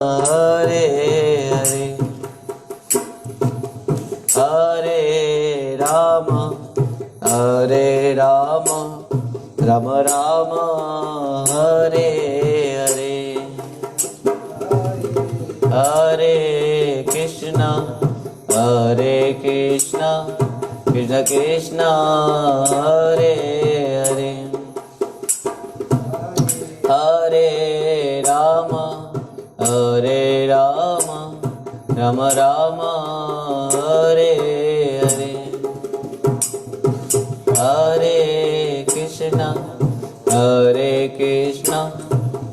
हरे हरे हरे राम राम राम हरे हरे हरे कृष्णा कृष्ण कृष्ण हरे हरे हरे राम राम राम हरे हरे हरे कृष्णा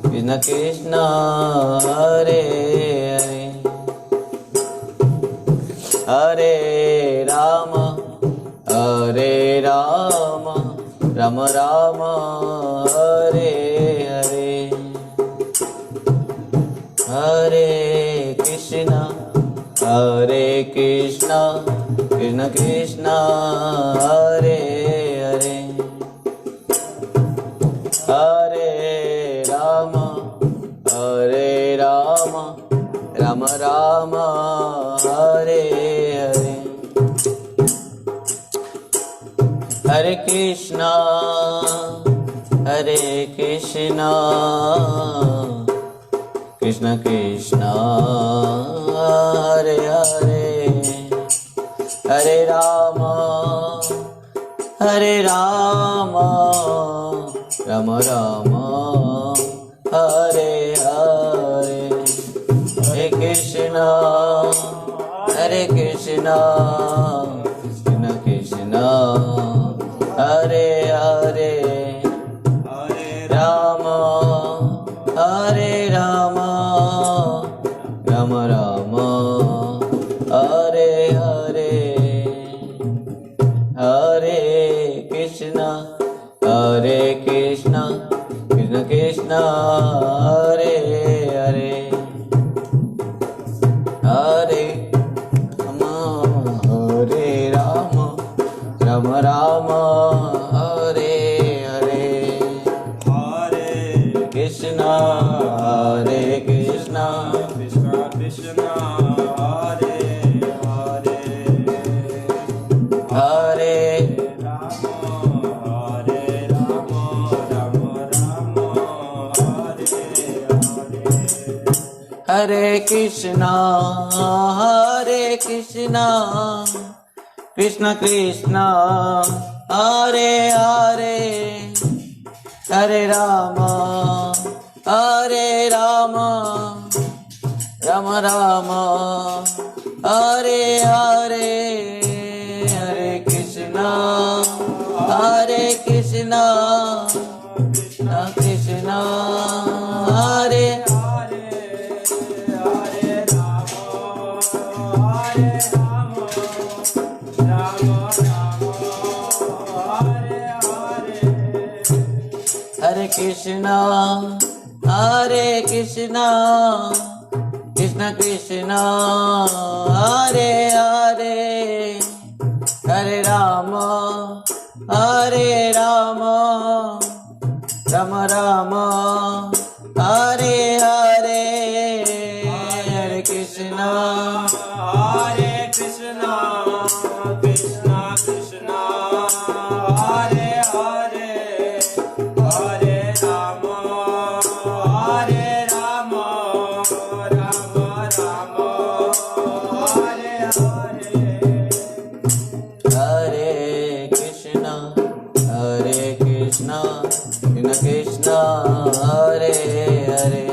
कृष्ण कृष्ण हरे हरे हरे राम राम राम हरे हरे हरे कृष्णा कृष्ण कृष्ण हरे हरे हरे राम राम राम हरे हरे हरे कृष्णा कृष्ण कृष्ण हरे हरे हरे राम राम राम हरे हरे हरे कृष्ण कृष्ण कृष्ण हरे हरे हरे राम राम राम हरे हरे हरे कृष्ण कृष्ण कृष्ण हरे हरे हरे राम राम हरे हरे हरे कृष्ण कृष्ण कृष्ण हरे हरे हरे राम राम हरे हरे हरे कृष्ण कृष्ण कृष्ण हरे हरे हरे राम राम राम हरे हरे हरे कृष्ण कृष्ण कृष्ण हरे हरे कृष्ण कृष्ण कृष्ण हरे हरे हरे राम राम राम हरे हरे हरे कृष्ण कृष्ण कृष्ण हरे हरे हरे राम राम राम हरे हरे हरे कृष्ण कृष्ण कृष्ण हरे हरे हरे राम राम राम हरे हरे हरे कृष्ण कृष्ण कृष्ण हरे हरे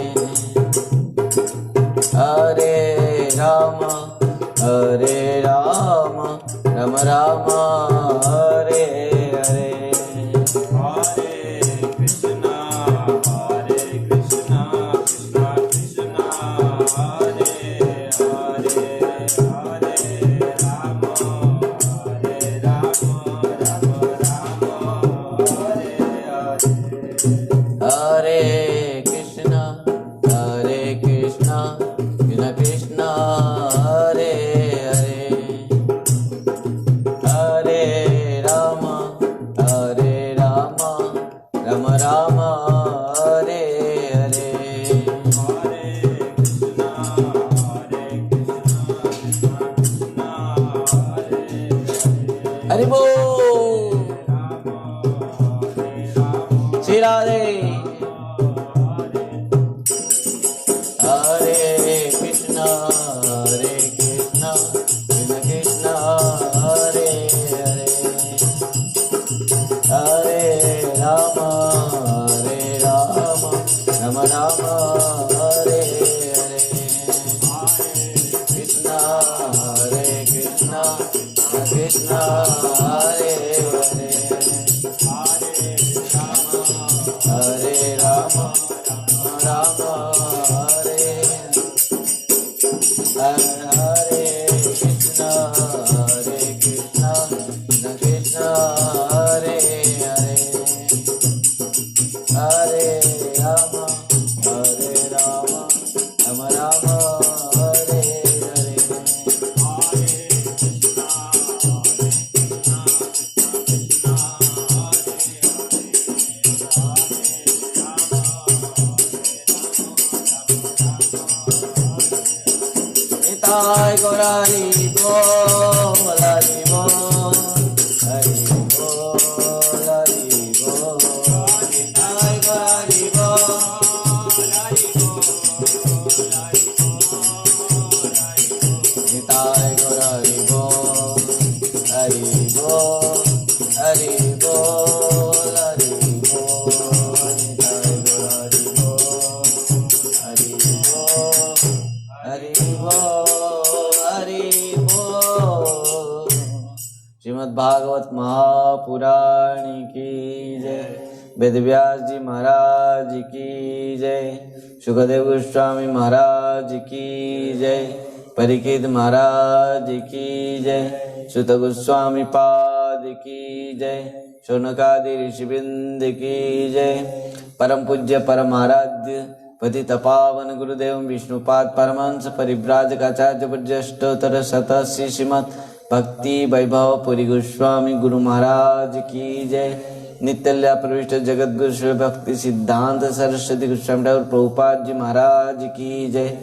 हरे राम राम हरे हरे हरे कृष्ण कृष्ण कृष्ण हरे हरे हरे राम राम राम हरे हरे हरे कृष्ण हरि बोल। श्री राधे। हरे कृष्णा कृष्ण कृष्ण हरे हरे, हरे राम राम राम हरे हरे, कृष्णा कृष्ण कृष्ण हरे हरे, हरे राम राम हरे हरे, कृष्णा कृष्ण कृष्ण हरे हरे, हरे राम राम राम हरे हरे, निताय गौर हरि बोल, हरि बोल, हरि बोल, हरि बोल, निताय गौर हरि बोल, हरि बोल, निताय गौर हरि बोल, हरि बोल, हरि बोल, हरि बोल, निताय गौर हरि बोल, हरि बोल, हरि बोल, हरि बोल। श्रीमद् भागवत महापुराण की जय। वेद व्यास जी महाराज की जय। सुखदेव गोस्वामी महाराज की जय। परीक्षित महाराज की जय। सुत गोस्वामी पाद की जय। शौनकादि ऋषिवृंद की जय। परम पूज्य परमाराध्य पतित पावन गुरुदेव विष्णुपाद परमहंस परिव्राजकाचार्य पूज्यष्टोत्तर शतश्री श्रीमद् भक्ति वैभव पुरी गोस्वामी गुरु महाराज की जय। नित्यल्या प्रविष्ट जगत गुरु श्री भक्ति सिद्धांत सरस्वती गोस्वामी ठाकुर प्रभुपाद जी महाराज की जय।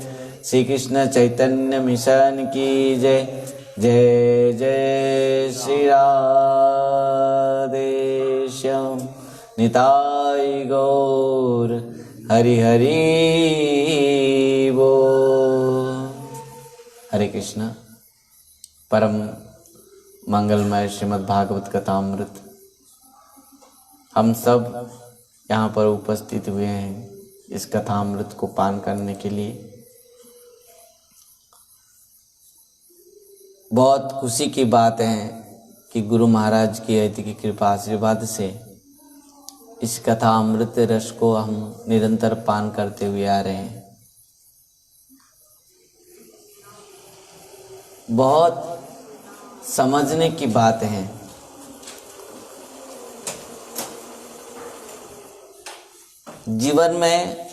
श्री कृष्ण चैतन्य मिशन की जय। जय जय श्री राधे श्याम निताय गौर हरि हरि बोल। हरे कृष्ण। परम मंगलमय श्रीमद् भागवत कथामृत हम सब यहाँ पर उपस्थित हुए हैं इस कथामृत को पान करने के लिए। बहुत खुशी की बात है कि गुरु महाराज की अति की कृपा आशीर्वाद से इस कथा अमृत रस को हम निरंतर पान करते हुए आ रहे हैं। बहुत समझने की बात है। जीवन में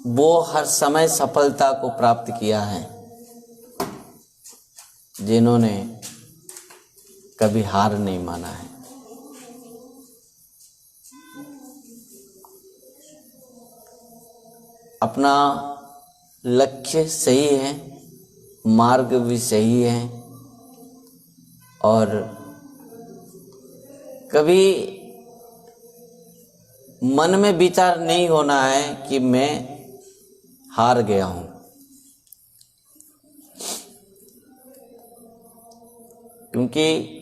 वो हर समय सफलता को प्राप्त किया है जिन्होंने कभी हार नहीं माना है। अपना लक्ष्य सही है, मार्ग भी सही है और कभी मन में विचार नहीं होना है कि मैं हार गया हूं। क्योंकि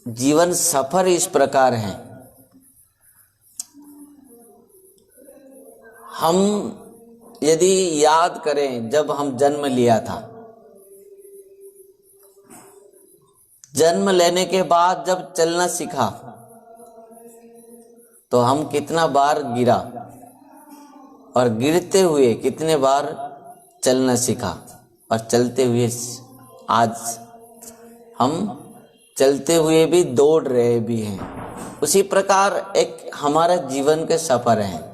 जीवन सफर इस प्रकार है, हम यदि याद करें जब हम जन्म लिया था, जन्म लेने के बाद जब चलना सीखा तो हम कितना बार गिरा और गिरते हुए कितने बार चलना सीखा और चलते हुए आज हम चलते हुए भी दौड़ रहे भी हैं। उसी प्रकार एक हमारा जीवन के सफर है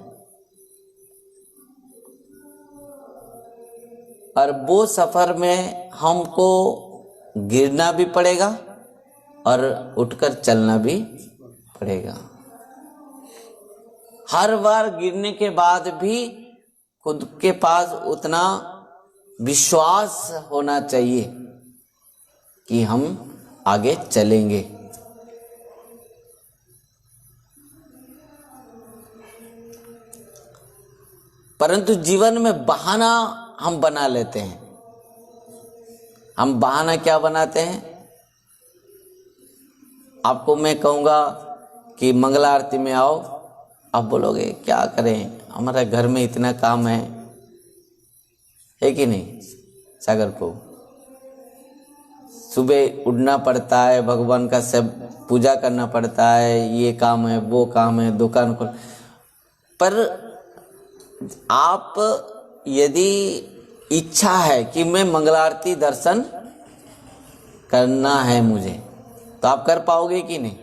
और वो सफर में हमको गिरना भी पड़ेगा और उठकर चलना भी पड़ेगा। हर बार गिरने के बाद भी खुद के पास उतना विश्वास होना चाहिए कि हम आगे चलेंगे। परंतु जीवन में बहाना हम बना लेते हैं। हम बहाना क्या बनाते हैं? आपको मैं कहूँगा कि मंगला आरती में आओ, आप बोलोगे क्या करें, हमारे घर में इतना काम है कि नहीं सागर को? सुबह उठना पड़ता है, भगवान का सब पूजा करना पड़ता है, ये काम है वो काम है, दुकान खोल। पर आप यदि इच्छा है कि मैं मंगला आरती दर्शन करना है मुझे, तो आप कर पाओगे कि नहीं?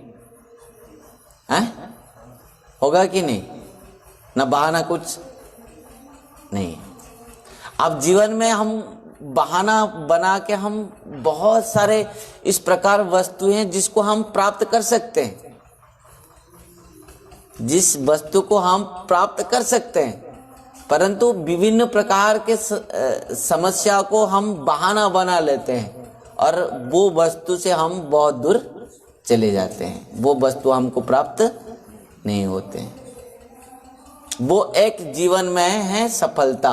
हैं? होगा कि नहीं? ना बहाना कुछ नहीं। अब जीवन में हम बहाना बना के हम बहुत सारे इस प्रकार वस्तु हैं जिसको हम प्राप्त कर सकते हैं, जिस वस्तु को हम प्राप्त कर सकते हैं, परंतु विभिन्न प्रकार के समस्या को हम बहाना बना लेते हैं और वो वस्तु से हम बहुत दूर चले जाते हैं। वो वस्तु हमको प्राप्त नहीं होते हैं। वो एक जीवन में है सफलता,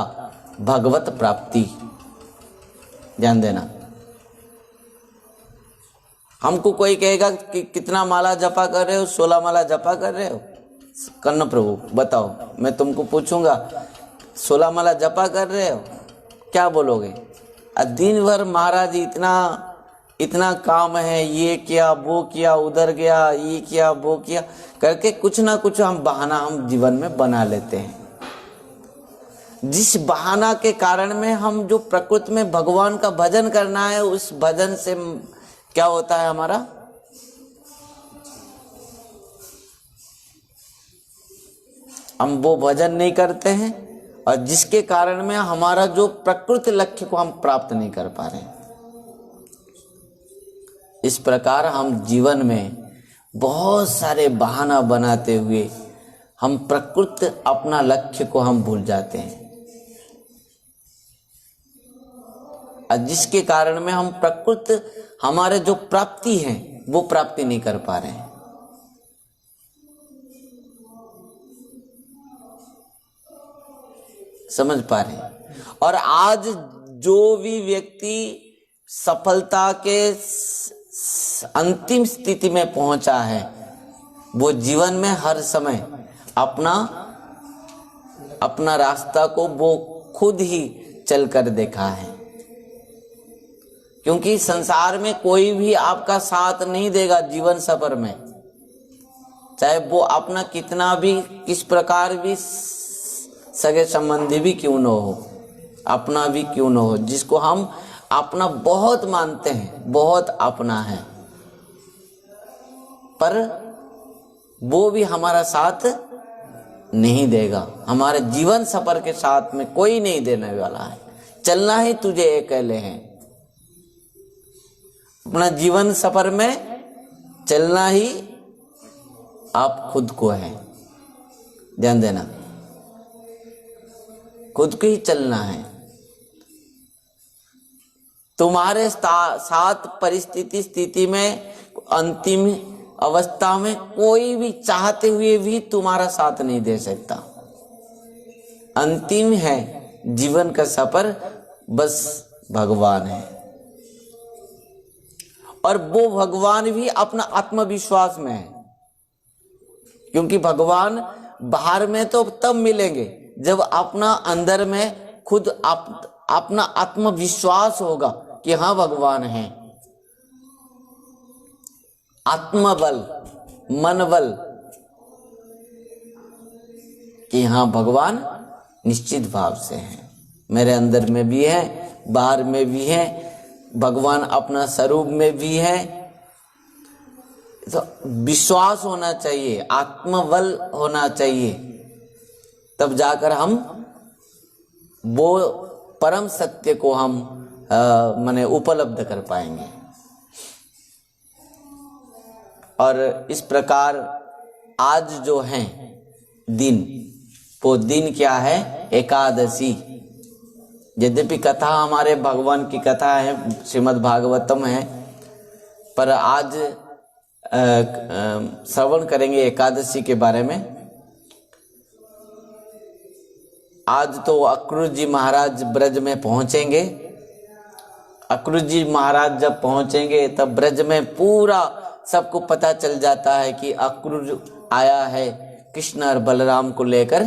भगवत प्राप्ति। ध्यान देना। हमको कोई कहेगा कि कितना माला जपा कर रहे हो? 16 माला जपा कर रहे हो? कर्ण प्रभु बताओ, मैं तुमको पूछूंगा 16 माला जपा कर रहे हो? क्या बोलोगे? दिन भर महाराज इतना काम है, ये किया वो किया, उधर गया, ये किया वो किया करके कुछ ना कुछ हम बहाना हम जीवन में बना लेते हैं। जिस बहाना के कारण में हम जो प्रकृति में भगवान का भजन करना है, उस भजन से क्या होता है हमारा? हम वो भजन नहीं करते हैं और जिसके कारण में हमारा जो प्रकृति लक्ष्य को हम प्राप्त नहीं कर पा रहे हैं। इस प्रकार हम जीवन में बहुत सारे बहाना बनाते हुए हम प्रकृति अपना लक्ष्य को हम भूल जाते हैं, और जिसके कारण में हम प्रकृति हमारे जो प्राप्ति है वो प्राप्ति नहीं कर पा रहे हैं। समझ पा रहे हैं? और आज जो भी व्यक्ति सफलता के अंतिम स्थिति में पहुंचा है, वो जीवन में हर समय अपना रास्ता को वो खुद ही चलकर देखा है। क्योंकि संसार में कोई भी आपका साथ नहीं देगा जीवन सफर में, चाहे वो अपना कितना भी किस प्रकार भी सगे संबंधी भी क्यों न हो, अपना भी क्यों न हो, जिसको हम अपना बहुत मानते हैं, बहुत अपना है, पर वो भी हमारा साथ नहीं देगा। हमारे जीवन सफर के साथ में कोई नहीं देने वाला है। चलना ही तुझे अकेले है। अपना जीवन सफर में चलना ही आप खुद को है। ध्यान देना, खुद को ही चलना है। तुम्हारे साथ परिस्थिति स्थिति में अंतिम अवस्था में कोई भी चाहते हुए भी तुम्हारा साथ नहीं दे सकता। अंतिम है जीवन का सफर, बस भगवान है। और वो भगवान भी अपना आत्मविश्वास में है, क्योंकि भगवान बाहर में तो तब मिलेंगे जब अपना अंदर में खुद अपना आत्मविश्वास होगा कि हाँ भगवान है। आत्मबल, मनबल कि हाँ भगवान निश्चित भाव से है, मेरे अंदर में भी है, बाहर में भी है, भगवान अपना स्वरूप में भी है। तो विश्वास होना चाहिए, आत्मबल होना चाहिए, तब जाकर हम वो परम सत्य को हम माने उपलब्ध कर पाएंगे। और इस प्रकार आज जो है दिन, वो दिन क्या है? एकादशी। यद्यपि कथा हमारे भगवान की कथा है, श्रीमद् भागवतम है, पर आज श्रवण करेंगे एकादशी के बारे में। आज तो अक्रूर जी महाराज ब्रज में पहुंचेंगे। अक्रूर जी महाराज जब पहुंचेंगे तब ब्रज में पूरा सबको पता चल जाता है कि अक्रूर आया है कृष्ण और बलराम को लेकर,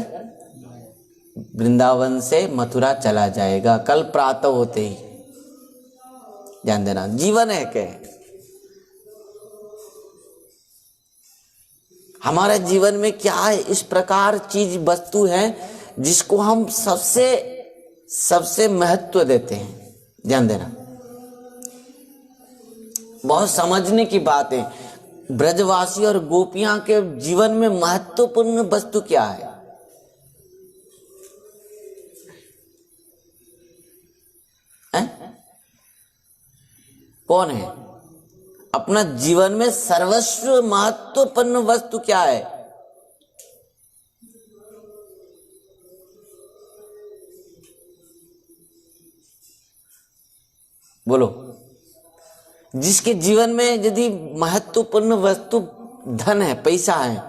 वृंदावन से मथुरा चला जाएगा कल प्रातः होते ही। ध्यान देना, जीवन है क्या? हमारे जीवन में क्या है? इस प्रकार चीज वस्तु है जिसको हम सबसे महत्व देते हैं। ध्यान देना, बहुत समझने की बात है। ब्रजवासी और गोपियां के जीवन में महत्वपूर्ण वस्तु क्या है? कौन है? अपना जीवन में सर्वस्व महत्वपूर्ण वस्तु क्या है? बोलो। जिसके जीवन में यदि महत्वपूर्ण वस्तु धन है, पैसा है,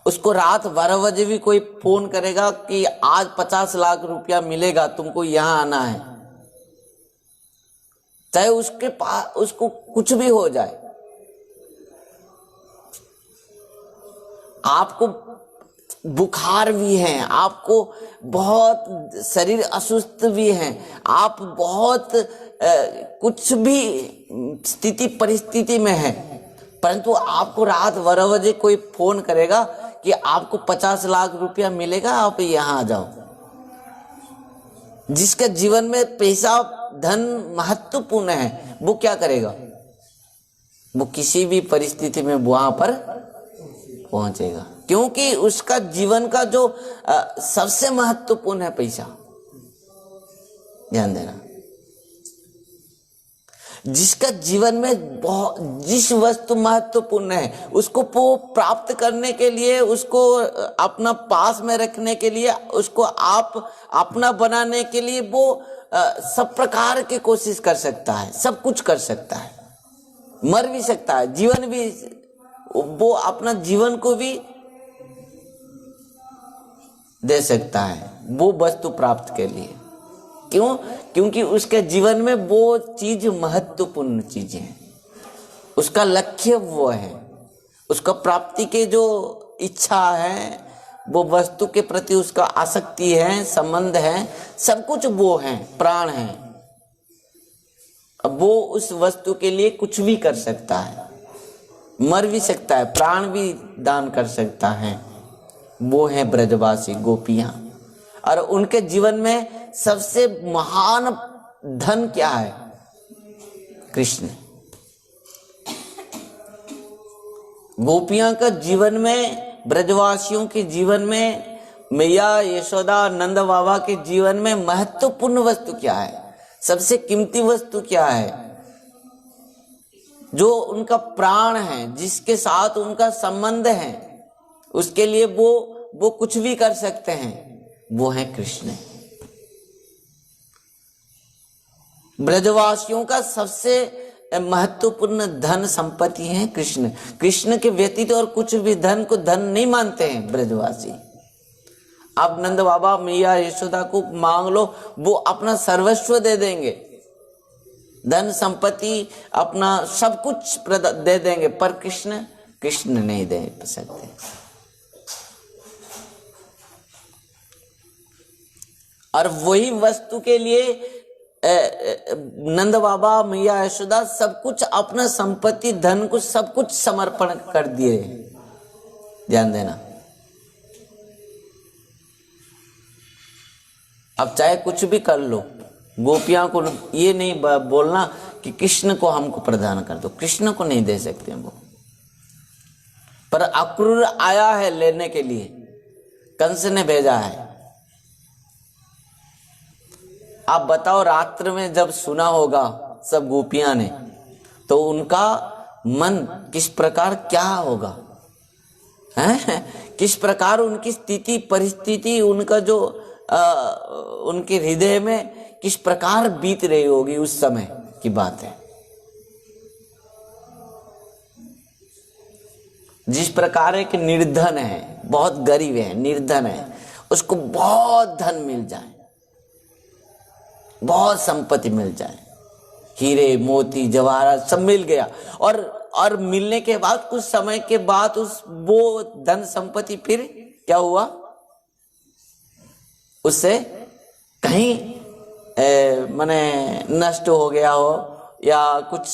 उसको रात 12 बजे भी कोई फोन करेगा कि आज 50 लाख रुपया मिलेगा, तुमको यहां आना है, चाहे उसके पास उसको कुछ भी हो जाए, आपको बुखार भी है, आपको बहुत शरीर असुस्थ भी है, आप बहुत कुछ भी स्थिति परिस्थिति में है, परंतु आपको रात 12 बजे कोई फोन करेगा कि आपको 50 लाख रुपया मिलेगा, आप यहां आ जाओ। जिसके जीवन में पैसा धन महत्वपूर्ण है, वो क्या करेगा? वो किसी भी परिस्थिति में वहां पर पहुंचेगा, क्योंकि उसका जीवन का जो सबसे महत्वपूर्ण है पैसा। ध्यान देना, जिसका जीवन में जिस वस्तु महत्वपूर्ण है उसको प्राप्त करने के लिए, उसको अपना पास में रखने के लिए, उसको आप अपना बनाने के लिए वो सब प्रकार की कोशिश कर सकता है, सब कुछ कर सकता है, मर भी सकता है, जीवन भी, वो अपना जीवन को भी दे सकता है वो वस्तु प्राप्त के लिए। क्यों? क्योंकि उसके जीवन में वो चीज महत्वपूर्ण चीजें हैं, उसका लक्ष्य वो है, उसका प्राप्ति के जो इच्छा है, वो वस्तु के प्रति उसका आसक्ति है, संबंध है, सब कुछ वो है, प्राण है। अब वो उस वस्तु के लिए कुछ भी कर सकता है, मर भी सकता है, प्राण भी दान कर सकता है। वो है ब्रजवासी गोपियां, और उनके जीवन में सबसे महान धन क्या है? कृष्ण। गोपियां का जीवन में, ब्रजवासियों के जीवन में, मैया यशोदा नंद बाबा के जीवन में महत्वपूर्ण वस्तु क्या है? सबसे कीमती वस्तु क्या है? जो उनका प्राण है, जिसके साथ उनका संबंध है, उसके लिए वो कुछ भी कर सकते हैं, वो है कृष्ण। ब्रजवासियों का सबसे महत्वपूर्ण धन संपत्ति है कृष्ण। कृष्ण के व्यतीत और कुछ भी धन को धन नहीं मानते हैं ब्रजवासी। आप नंद बाबा मैया यशोदा को मांग लो, वो अपना सर्वस्व दे देंगे, धन संपत्ति अपना सब कुछ दे देंगे, पर कृष्ण नहीं दे सकते। और वही वस्तु के लिए नंद बाबा मैया यशोदा सब कुछ, अपना संपत्ति धन को सब कुछ समर्पण कर दिए। ध्यान देना, अब चाहे कुछ भी कर लो, गोपियां को ये नहीं बोलना कि कृष्ण को हमको प्रदान कर दो, कृष्ण को नहीं दे सकते वो। पर अक्रूर आया है लेने के लिए, कंस ने भेजा है। आप बताओ, रात्र में जब सुना होगा सब गोपियां ने, तो उनका मन किस प्रकार क्या होगा, हैं? किस प्रकार उनकी स्थिति परिस्थिति, उनका जो उनके हृदय में किस प्रकार बीत रही होगी उस समय की बात है। जिस प्रकार एक निर्धन है, बहुत गरीब है, निर्धन है, उसको बहुत धन मिल जाए, बहुत संपत्ति मिल जाए, हीरे मोती जवाहरात सब मिल गया, और मिलने के बाद कुछ समय के बाद वो धन संपत्ति फिर क्या हुआ, उससे कहीं माने नष्ट हो गया हो या कुछ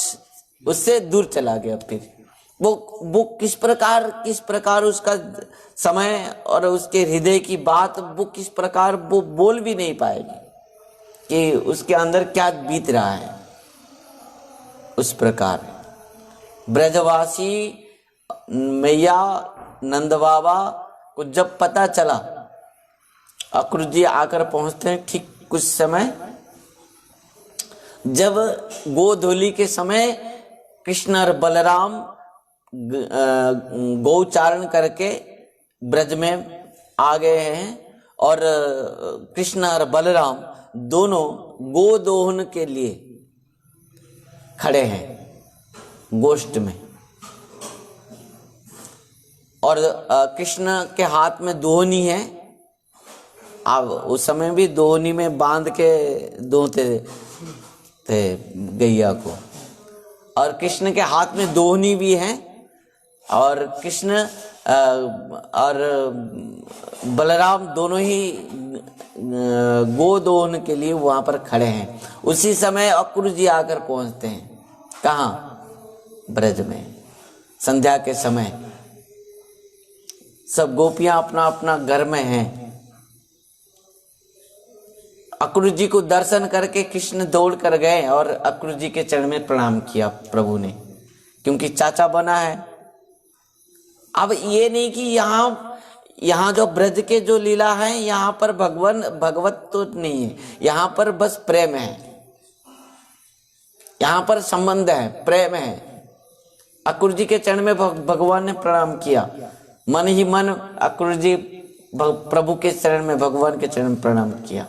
उससे दूर चला गया। फिर वो किस प्रकार उसका समय और उसके हृदय की बात वो किस प्रकार वो बोल भी नहीं पाएगी कि उसके अंदर क्या बीत रहा है। उस प्रकार ब्रजवासी मैया नंद बाबा को जब पता चला, अक्रूर जी आकर पहुंचते हैं ठीक कुछ समय जब गोधूलि के समय कृष्ण और बलराम गौचारण करके ब्रज में आ गए हैं, और कृष्ण और बलराम दोनों गोदोहन के लिए खड़े हैं गोष्ठ में, और कृष्ण के हाथ में दोहनी है। अब उस समय भी दोहनी में बांध के दोहते थे गैया को, और कृष्ण के हाथ में दोहनी भी है, और कृष्ण और बलराम दोनों ही गोदोहन के लिए वहां पर खड़े हैं। उसी समय अक्रूर जी आकर पहुंचते हैं, कहाँ, ब्रज में, संध्या के समय। सब गोपियां अपना अपना घर में हैं। अक्रूर जी को दर्शन करके कृष्ण दौड़ कर गए और अक्रूर जी के चरण में प्रणाम किया प्रभु ने, क्योंकि चाचा बना है। अब ये नहीं कि यहाँ जो ब्रज के जो लीला है यहाँ पर भगवत तो नहीं है, यहाँ पर बस प्रेम है, यहाँ पर संबंध है, प्रेम है। अक्रूर जी के चरण में भगवान ने प्रणाम किया, मन ही मन अक्रूर जी प्रभु के चरण में, भगवान के चरण में प्रणाम किया।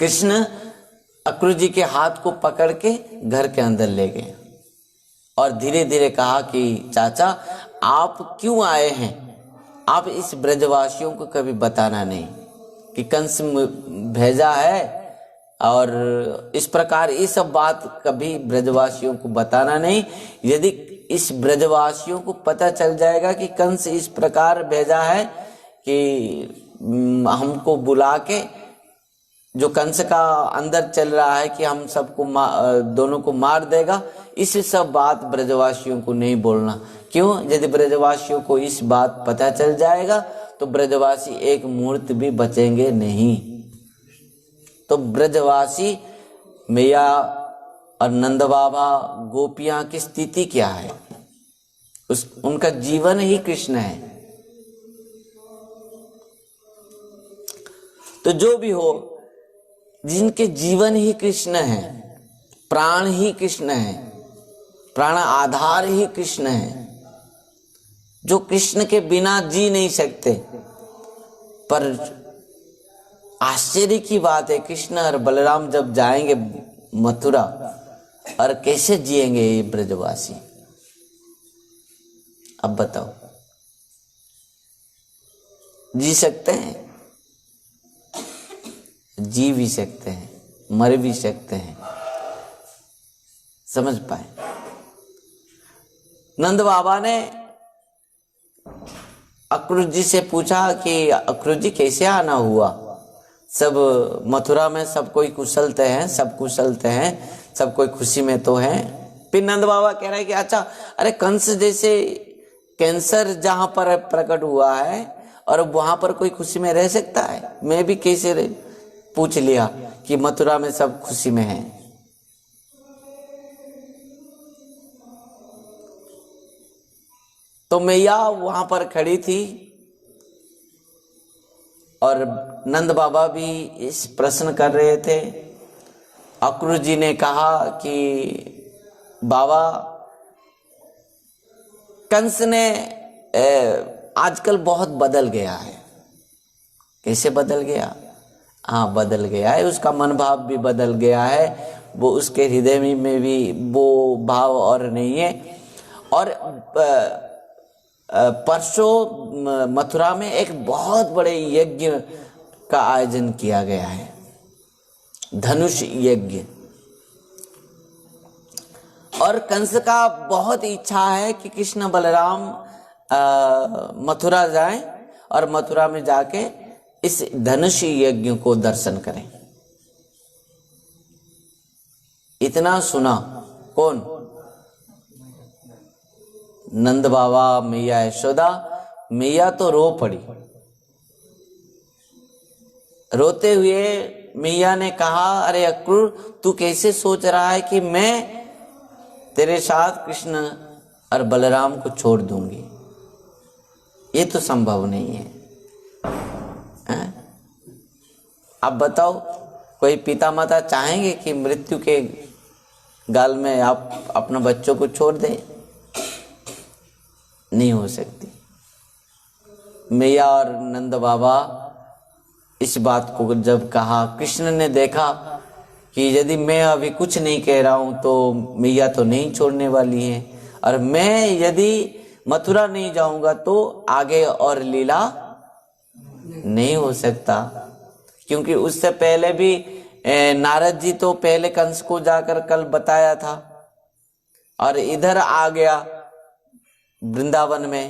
कृष्ण अक्रूर जी के हाथ को पकड़ के घर के अंदर ले गए और धीरे धीरे कहा कि चाचा आप क्यों आए हैं, आप इस ब्रजवासियों को कभी बताना नहीं कि कंस भेजा है, और इस प्रकार ये सब बात कभी ब्रजवासियों को बताना नहीं। यदि इस ब्रजवासियों को पता चल जाएगा कि कंस इस प्रकार भेजा है कि हमको बुला के, जो कंस का अंदर चल रहा है कि हम सबको दोनों को मार देगा, इस सब बात ब्रजवासियों को नहीं बोलना। क्यों? यदि ब्रजवासियों को इस बात पता चल जाएगा तो ब्रजवासी एक मुहूर्त भी बचेंगे नहीं। तो ब्रजवासी मैया और नंद बाबा गोपियां की स्थिति क्या है, उनका जीवन ही कृष्ण है। तो जो भी हो, जिनके जीवन ही कृष्ण है, प्राण ही कृष्ण है, प्राण आधार ही कृष्ण है, जो कृष्ण के बिना जी नहीं सकते। पर आश्चर्य की बात है, कृष्ण और बलराम जब जाएंगे मथुरा, और कैसे जिएंगे ये ब्रजवासी, अब बताओ, जी सकते हैं? जी भी सकते हैं, मर भी सकते हैं। समझ पाए? नंद बाबा ने अक्रूर जी से पूछा कि अक्रूर जी कैसे आना हुआ, सब मथुरा में सब कोई कुशलते हैं, सब कुशलते हैं, सब कोई खुशी में तो है। फिर नंद बाबा कह रहे हैं कि अच्छा, अरे कंस जैसे कैंसर जहां पर प्रकट हुआ है और वहां पर कोई खुशी में रह सकता है? मैं भी कैसे पूछ लिया कि मथुरा में सब खुशी में है। तो मैया वहां पर खड़ी थी और नंद बाबा भी इस प्रश्न कर रहे थे। अक्रूर जी ने कहा कि बाबा कंस ने आजकल बहुत बदल गया है। कैसे बदल गया? हाँ, बदल गया है, उसका मन भाव भी बदल गया है, वो उसके हृदय में भी वो भाव और नहीं है। और परसों मथुरा में एक बहुत बड़े यज्ञ का आयोजन किया गया है, धनुष यज्ञ। और कंस का बहुत इच्छा है कि कृष्ण बलराम मथुरा जाएं और मथुरा में जाके इस धनुष यज्ञ को दर्शन करें। इतना सुना कौन? नंद बाबा, मैया यशोदा। मैया तो रो पड़ी। रोते हुए मैया ने कहा, अरे अक्रूर, तू कैसे सोच रहा है कि मैं तेरे साथ कृष्ण और बलराम को छोड़ दूंगी? ये तो संभव नहीं है। आप बताओ, कोई पिता माता चाहेंगे कि मृत्यु के गाल में आप अपने बच्चों को छोड़ दें? नहीं हो सकती। मैया और नंद बाबा इस बात को जब कहा, कृष्ण ने देखा कि यदि मैं अभी कुछ नहीं कह रहा हूं तो मैया तो नहीं छोड़ने वाली है, और मैं यदि मथुरा नहीं जाऊंगा तो आगे और लीला नहीं हो सकता। क्योंकि उससे पहले भी नारद जी तो पहले कंस को जाकर कल बताया था, और इधर आ गया वृंदावन में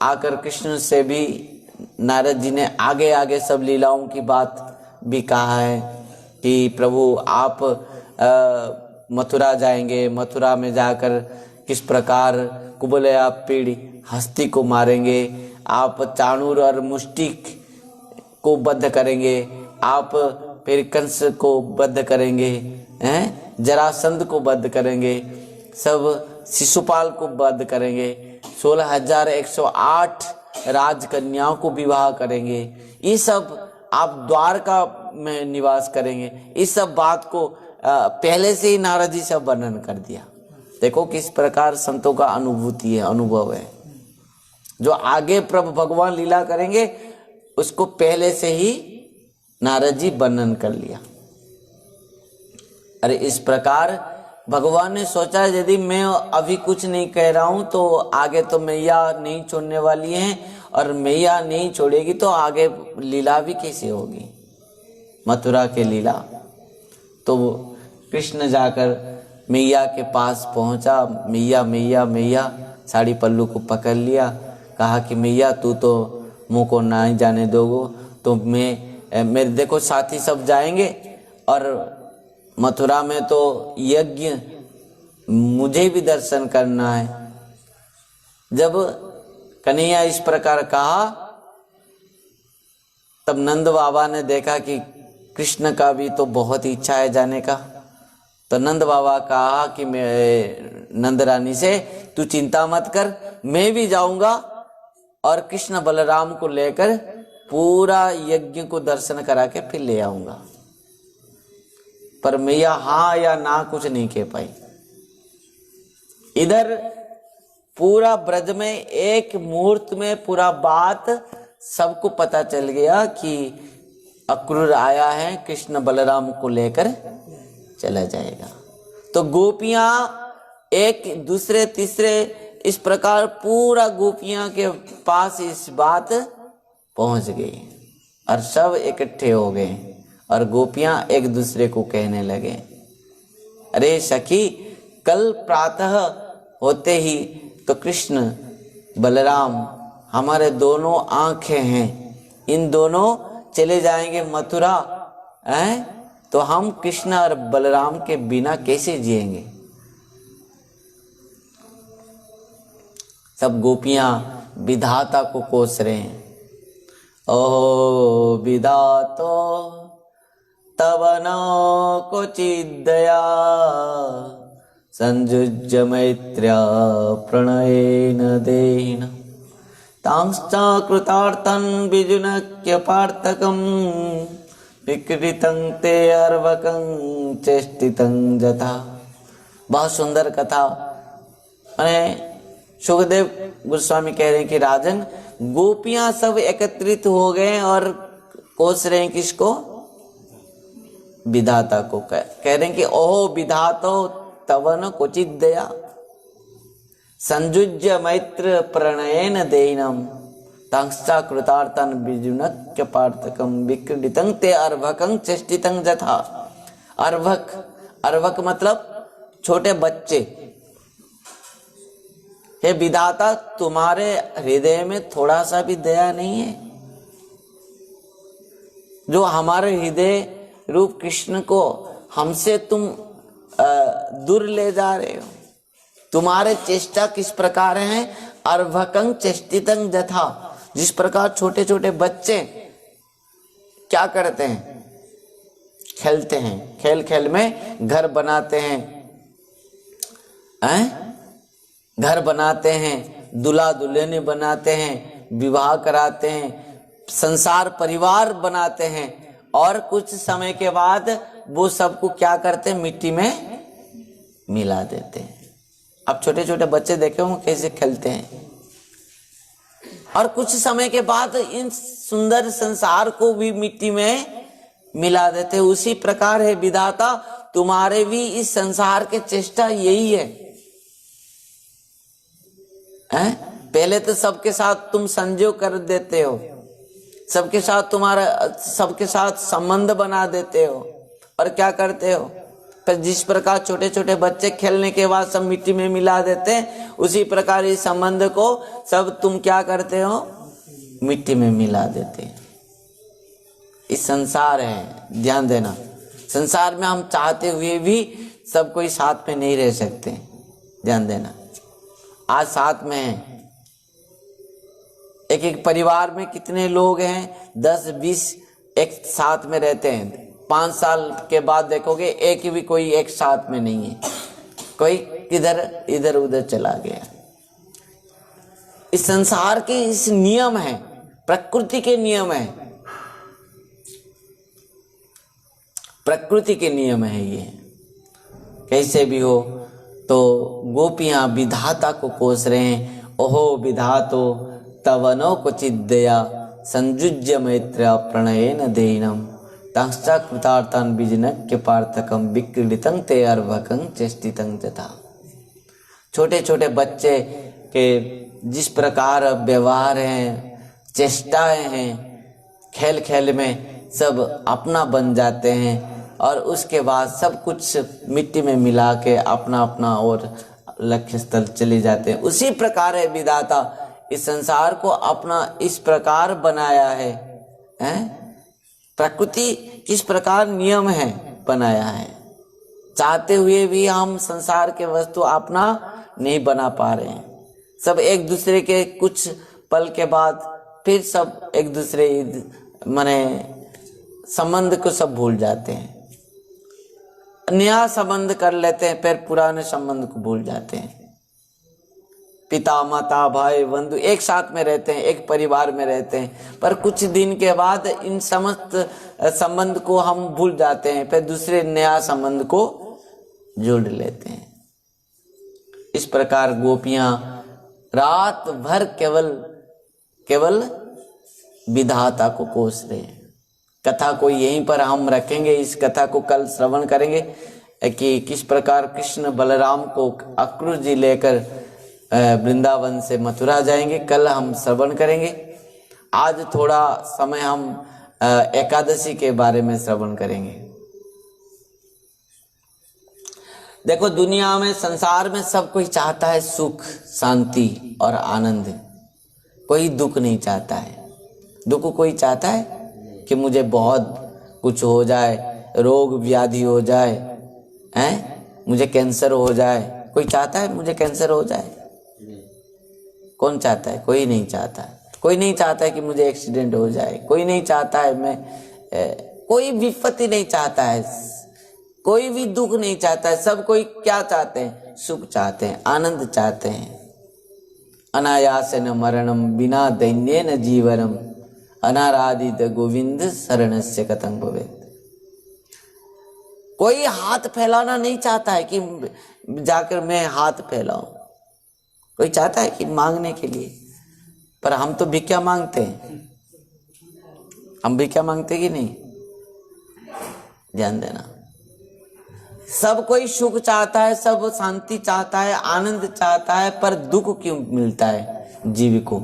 आकर कृष्ण से भी नारद जी ने आगे आगे सब लीलाओं की बात भी कहा है कि प्रभु आप मथुरा जाएंगे, मथुरा में जाकर किस प्रकार कुबलया पीढ़ी हस्ती को मारेंगे, आप चाणूर और मुष्टिक को बद्ध करेंगे, आप फिर कंस को बद्ध करेंगे, जरासंध को बद्ध करेंगे, सब शिशुपाल को बद्ध करेंगे, 16,108 राजकन्याओं को विवाह करेंगे, ये सब आप द्वारका में निवास करेंगे। इस सब बात को पहले से ही नारद जी से वर्णन कर दिया। देखो किस प्रकार संतों का अनुभूति है, अनुभव है। जो आगे प्रभु भगवान लीला करेंगे उसको पहले से ही नारद जी वर्णन कर लिया। अरे इस प्रकार भगवान ने सोचा यदि मैं अभी कुछ नहीं कह रहा हूं तो आगे तो मैया नहीं छोड़ने वाली है, और मैया नहीं छोड़ेगी तो आगे लीला भी कैसे होगी, मथुरा के लीला। तो कृष्ण जाकर मैया के पास पहुंचा। मैया मैया मैया साड़ी पल्लू को पकड़ लिया, कहा कि मैया तू तो मुंह को ना ही जाने दोगो तो मेरे देखो साथी सब जाएंगे और मथुरा में तो यज्ञ मुझे भी दर्शन करना है। जब कन्हैया इस प्रकार कहा तब नंद बाबा ने देखा कि कृष्ण का भी तो बहुत इच्छा है जाने का। तो नंद बाबा कहा कि मैं नंद रानी से तू चिंता मत कर, मैं भी जाऊंगा और कृष्ण बलराम को लेकर पूरा यज्ञ को दर्शन करा के फिर ले आऊंगा। पर मैया हाँ या ना कुछ नहीं कह पाई। इधर पूरा ब्रज में एक मुहूर्त में पूरा बात सबको पता चल गया कि अक्रूर आया है, कृष्ण बलराम को लेकर चला जाएगा। तो गोपियां एक दूसरे तीसरे इस प्रकार पूरा गोपियां के पास इस बात पहुंच गई और सब इकट्ठे हो गए और गोपियां एक दूसरे को कहने लगे, अरे सखी, कल प्रातः होते ही तो कृष्ण बलराम हमारे दोनों आंखें हैं, इन दोनों चले जाएंगे मथुरा, तो हम कृष्ण और बलराम के बिना कैसे जिएंगे। सब गोपियां विधाता को कोस रहे हैं। ओ विधातो तव न क्वचिद्दया संयुज्य मैत्र्या प्रणयेन देहिन तांश्च कृतार्थं विजुनक्य पार्थकं विकृतं ते अर्वकं चेष्टितं जथा। बहुत सुंदर कथा। मैंने सुखदेव गोस्वामी कह रहे हैं कि राजन, गोपियां सब एकत्रित हो गए और कोस रहे हैं किसको? विधाता को। कह रहे हैं कि ओहो विधातो तवन क्वचित दया, संयुज्य मैत्र प्रणयन देनम, तंक्षा कृतार्थन विजुनक्य पार्थकम, विक्रीडितं ते अर्भकं चेष्टितं जथा। अर्भक, अर्भक मतलब छोटे बच्चे। हे विधाता, तुम्हारे हृदय में थोड़ा सा भी दया नहीं है? जो हमारे हृदय रूप कृष्ण को हमसे तुम दूर ले जा रहे हो। तुम्हारे चेष्टा किस प्रकार है? अर्भकं चेष्टितं जथा, जिस प्रकार छोटे छोटे बच्चे क्या करते हैं? खेलते हैं, खेल खेल में घर बनाते हैं, घर बनाते हैं, दूल्हा दुल्हन बनाते हैं, विवाह कराते हैं, संसार परिवार बनाते हैं, और कुछ समय के बाद वो सबको क्या करते हैं? मिट्टी में मिला देते हैं। अब छोटे छोटे बच्चे देखे होंगे कैसे खेलते हैं, और कुछ समय के बाद इन सुंदर संसार को भी मिट्टी में मिला देते हैं। उसी प्रकार है विधाता, तुम्हारे भी इस संसार के चेष्टा यही है, पहले तो सबके साथ तुम संजोग कर देते हो, सबके साथ सबके साथ संबंध बना देते हो, और क्या करते हो? पर जिस प्रकार छोटे छोटे बच्चे खेलने के बाद सब मिट्टी में मिला देते हैं, उसी प्रकार इस संबंध को सब तुम क्या करते हो? मिट्टी में मिला देते हैं। इस संसार है, ध्यान देना, संसार में हम चाहते हुए भी सब कोई साथ में नहीं रह सकते, ध्यान देना। आज साथ में हैं, एक एक परिवार में कितने लोग हैं? 10-20 एक साथ में रहते हैं। 5 साल के बाद देखोगे एक भी कोई एक साथ में नहीं है, कोई किधर इधर उधर चला गया। इस संसार के इस नियम है, प्रकृति के नियम है, प्रकृति के नियम है ये। कैसे भी हो तो गोपियां विधाता को कोस रहे हैं, ओहो विधातो तवनो क्वचित दया, संयुज्य मैत्र प्रणयेन देनम, तंक्षा कृतार्थं विजिनक्य पार्थकम, विक्रीडितं ते अर्भकं चेष्टितं जथा। छोटे छोटे बच्चे के जिस प्रकार व्यवहार हैं, चेष्टाएं हैं, खेल खेल में सब अपना बन जाते हैं, और उसके बाद सब कुछ मिट्टी में मिला के अपना अपना और लक्ष्य स्थल चले जाते हैं। उसी प्रकार है विधाता, इस संसार को अपना इस प्रकार बनाया है, प्रकृति किस प्रकार नियम है बनाया है। चाहते हुए भी हम संसार के वस्तु अपना नहीं बना पा रहे हैं। सब एक दूसरे के कुछ पल के बाद फिर सब एक दूसरे माने संबंध को सब भूल जाते हैं, नया संबंध कर लेते हैं, फिर पुराने संबंध को भूल जाते हैं। पिता माता भाई बंधु एक साथ में रहते हैं, एक परिवार में रहते हैं, पर कुछ दिन के बाद इन समस्त संबंध को हम भूल जाते हैं, फिर दूसरे नया संबंध को जोड़ लेते हैं। इस प्रकार गोपियां रात भर केवल विधाता को कोस रहे हैं। कथा को यहीं पर हम रखेंगे, इस कथा को कल श्रवण करेंगे कि किस प्रकार कृष्ण बलराम को अक्रूर जी लेकर वृंदावन से मथुरा जाएंगे। कल हम श्रवण करेंगे। आज थोड़ा समय हम एकादशी के बारे में श्रवण करेंगे। देखो, दुनिया में संसार में सब कोई चाहता है सुख शांति और आनंद, कोई दुख नहीं चाहता है। दुख कोई चाहता है कि मुझे बहुत कुछ हो जाए, रोग व्याधि हो जाए, मुझे कैंसर हो जाए? कोई चाहता है मुझे कैंसर हो जाए? कौन चाहता है? कोई नहीं चाहता है। कोई नहीं चाहता है कि मुझे एक्सीडेंट हो जाए, कोई नहीं चाहता है मैं कोई विपत्ति नहीं चाहता है, कोई भी दुख नहीं चाहता है। सब कोई क्या चाहते हैं? सुख चाहते हैं, आनंद चाहते हैं। अनायासेन मरणम बिना दैन्येन जीवनम, अनाराधित गोविंद शरणस्य कथं भवेत्। कोई हाथ फैलाना नहीं चाहता है कि जाकर मैं हाथ फैलाऊं, कोई चाहता है कि मांगने के लिए, पर हम तो भिक्षा मांगते हैं। हम भिक्षा मांगते कि नहीं? ध्यान देना। सब कोई सुख चाहता है, सब शांति चाहता है, आनंद चाहता है, पर दुख क्यों मिलता है जीव को?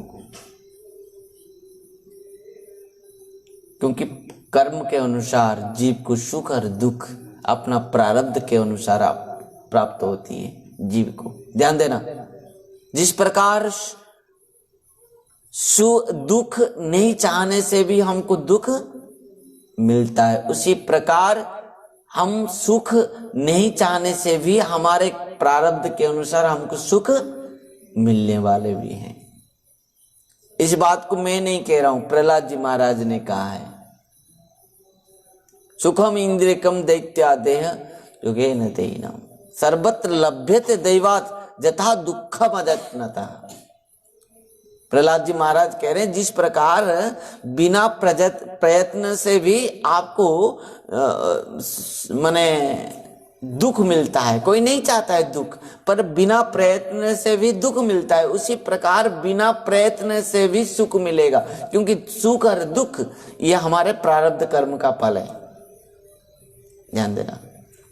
क्योंकि कर्म के अनुसार जीव को सुख और दुख अपना प्रारब्ध के अनुसार प्राप्त होती है जीव को। ध्यान देना। जिस प्रकार दुख नहीं चाहने से भी हमको दुख मिलता है, उसी प्रकार हम सुख नहीं चाहने से भी हमारे प्रारब्ध के अनुसार हमको सुख मिलने वाले भी हैं। इस बात को मैं नहीं कह रहा हूं, प्रहलाद जी महाराज ने कहा है, सुखम इंद्रियकम दैत्यादेह युगेन दैनम सर्वत्र लभ्यते दैवात् यथा दुःखम अजन्मतः। प्रहलाद जी महाराज कह रहे हैं, जिस प्रकार बिना प्रयत्न से भी आपको माने दुख मिलता है, कोई नहीं चाहता है दुख, पर बिना प्रयत्न से भी दुख मिलता है, उसी प्रकार बिना प्रयत्न से भी सुख मिलेगा, क्योंकि सुख और दुख ये हमारे प्रारब्ध कर्म का फल है। ध्यान देना।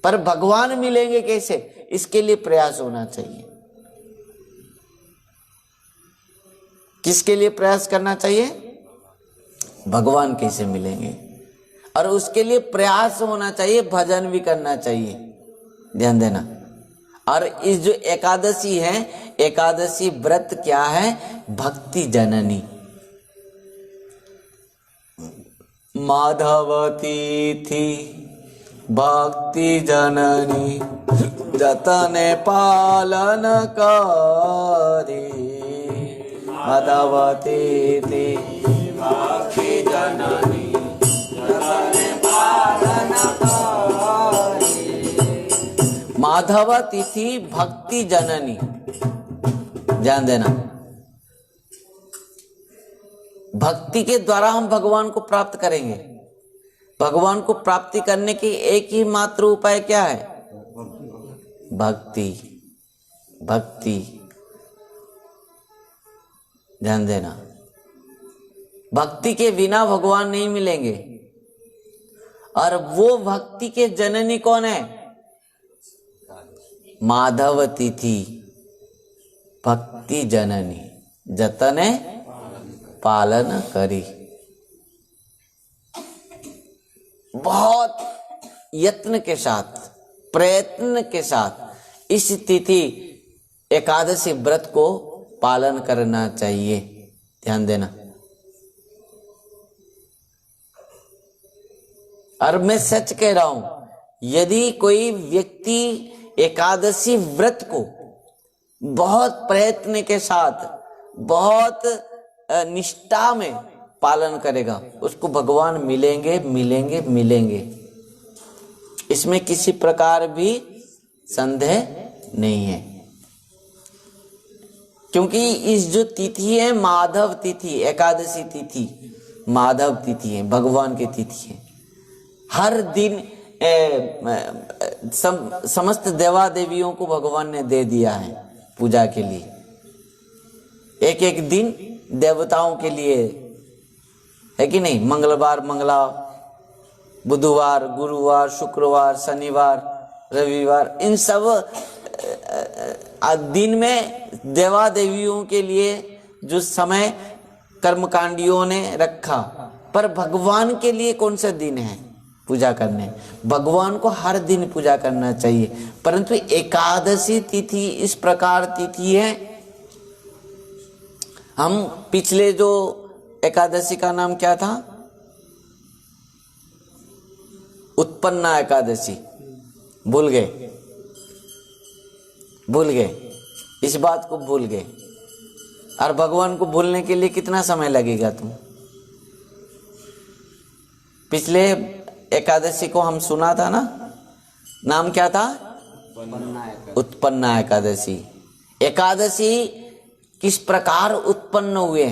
पर भगवान मिलेंगे कैसे? इसके लिए प्रयास होना चाहिए। किसके लिए प्रयास करना चाहिए? भगवान कैसे मिलेंगे, और उसके लिए प्रयास होना चाहिए, भजन भी करना चाहिए। ध्यान देना। और इस जो एकादशी है, एकादशी व्रत क्या है? भक्ति जननी माधवती थी भक्ति जननी जतने पालन करी माधवती थी भक्ति जननी जतने पालन करी। माधव तिथि भक्ति जननी। ध्यान देना। भक्ति के द्वारा हम भगवान को प्राप्त करेंगे। भगवान को प्राप्ति करने की एक ही मात्र उपाय क्या है? भक्ति। भक्ति। ध्यान देना। भक्ति के बिना भगवान नहीं मिलेंगे। और वो भक्ति के जननी कौन है? माधव तिथि भक्ति जननी जतने पालन करी। बहुत यत्न के साथ, प्रयत्न के साथ इस तिथि एकादशी व्रत को पालन करना चाहिए। ध्यान देना। और मैं सच कह रहा हूं, यदि कोई व्यक्ति एकादशी व्रत को बहुत प्रयत्न के साथ, बहुत निष्ठा में पालन करेगा, उसको भगवान मिलेंगे मिलेंगे मिलेंगे। इसमें किसी प्रकार भी संदेह नहीं है। क्योंकि इस जो तिथि है माधव तिथि, एकादशी तिथि माधव तिथि है, भगवान की तिथि है। हर दिन समस्त देवा देवियों को भगवान ने दे दिया है पूजा के लिए। एक एक दिन देवताओं के लिए है कि नहीं? मंगलवार मंगला, बुधवार, गुरुवार, शुक्रवार, शनिवार, रविवार, इन सब दिन में देवा देवियों के लिए जो समय कर्मकांडियों ने रखा, पर भगवान के लिए कौन सा दिन है पूजा करने? भगवान को हर दिन पूजा करना चाहिए, परंतु एकादशी तिथि इस प्रकार तिथि है। हम पिछले जो एकादशी का नाम क्या था? उत्पन्ना एकादशी। भूल गए? भूल गए? इस बात को भूल गए। और भगवान को भूलने के लिए कितना समय लगेगा तुम? पिछले एकादशी को हम सुना था ना, नाम क्या था? उत्पन्ना एकादशी। एकादशी किस प्रकार उत्पन्न हुए,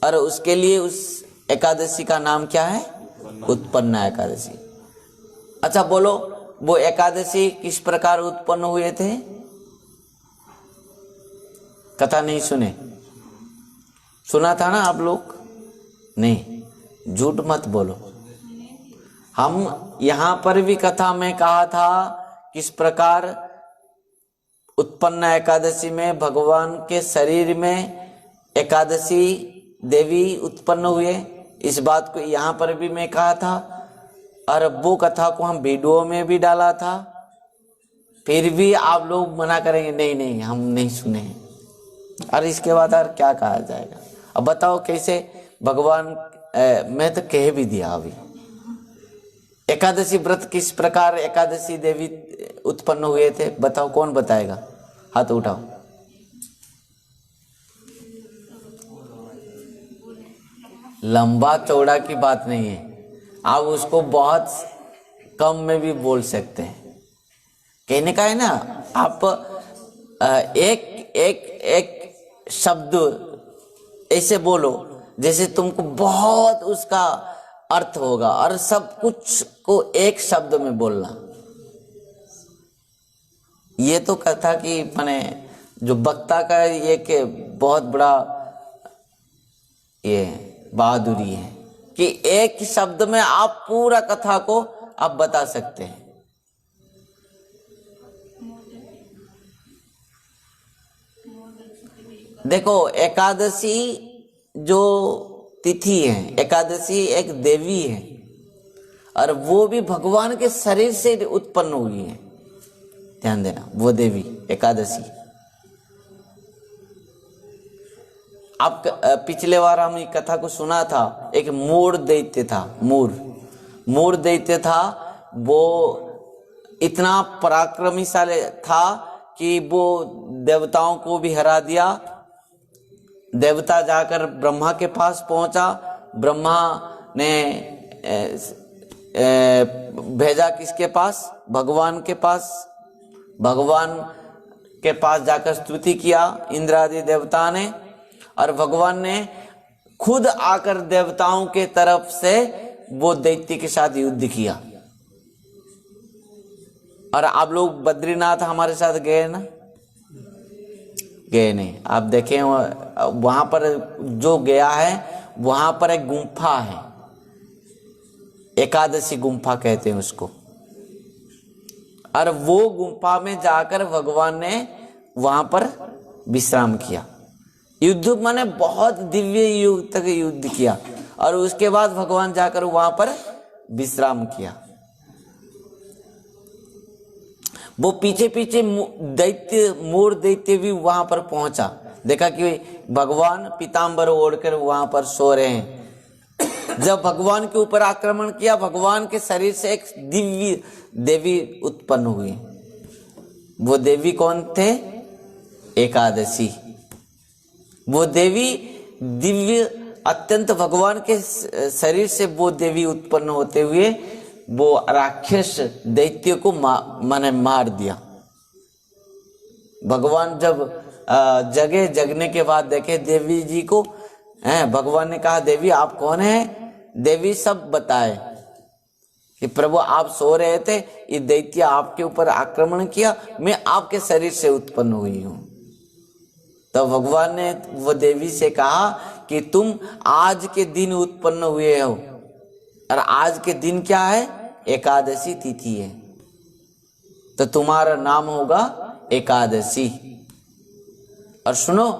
और उसके लिए उस एकादशी का नाम क्या है? उत्पन्ना एकादशी। अच्छा बोलो, वो एकादशी किस प्रकार उत्पन्न हुए थे? कथा नहीं सुने? सुना था ना आप लोग? नहीं, झूठ मत बोलो। हम यहाँ पर भी कथा में कहा था किस प्रकार उत्पन्न एकादशी में भगवान के शरीर में एकादशी देवी उत्पन्न हुए, इस बात को यहाँ पर भी मैं कहा था। और वो कथा को हम वीडियो में भी डाला था। फिर भी आप लोग मना करेंगे, नहीं नहीं हम नहीं सुने हैं। और इसके बाद और क्या कहा जाएगा? अब बताओ कैसे भगवान, मैं तो कह भी दिया अभी। एकादशी व्रत किस प्रकार एकादशी देवी उत्पन्न हुए थे, बताओ, कौन बताएगा? हाथ उठाओ। लंबा चौड़ा की बात नहीं है, आप उसको बहुत कम में भी बोल सकते हैं। कहने का है ना, आप एक एक एक शब्द ऐसे बोलो जैसे तुमको बहुत उसका अर्थ होगा, और सब कुछ को एक शब्द में बोलना। ये तो कथा की माने जो वक्ता का एक बहुत बड़ा ये बहादुरी है कि एक शब्द में आप पूरा कथा को आप बता सकते हैं। देखो, एकादशी जो तिथि है, एकादशी एक देवी है, और वो भी भगवान के शरीर से उत्पन्न हुई है। ध्यान देना, वो देवी एकादशी। आप पिछले बार हम कथा को सुना था, एक मूर दैत्य था, मूर दैत्य था। वो इतना पराक्रमशाली था कि वो देवताओं को भी हरा दिया। देवता जाकर ब्रह्मा के पास पहुंचा, ब्रह्मा ने भेजा किसके पास? भगवान के पास। भगवान के पास जाकर स्तुति किया इंद्र आदि देवता ने, और भगवान ने खुद आकर देवताओं के तरफ से वो दैत्य के साथ युद्ध किया। और आप लोग बद्रीनाथ हमारे साथ गए ना? गए नहीं? आप देखें वहां पर जो गया है, वहां पर एक गुम्फा है, एकादशी गुम्फा कहते हैं उसको। और वो गुम्फा में जाकर भगवान ने वहां पर विश्राम किया। युद्ध माने बहुत दिव्य युग तक युद्ध किया, और उसके बाद भगवान जाकर वहां पर विश्राम किया। वो पीछे पीछे दैत्य, मूर दैत्य भी वहां पर पहुंचा। देखा कि भगवान पीताम्बर ओढ़कर वहां पर सो रहे हैं। जब भगवान के ऊपर आक्रमण किया, भगवान के शरीर से एक दिव्य देवी उत्पन्न हुई। वो देवी कौन थे? एकादशी। वो देवी दिव्य, अत्यंत भगवान के शरीर से वो देवी उत्पन्न होते हुए वो राक्षस दैत्य को माने मार दिया। भगवान जब जगने के बाद देखे देवी जी को, भगवान ने कहा, देवी आप कौन है? देवी सब बताए कि प्रभु आप सो रहे थे, ये दैत्य आपके ऊपर आक्रमण किया, मैं आपके शरीर से उत्पन्न हुई हूं। तो भगवान ने वो देवी से कहा कि तुम आज के दिन उत्पन्न हुए हो, और आज के दिन क्या है? एकादशी तिथि है, तो तुम्हारा नाम होगा एकादशी। और सुनो,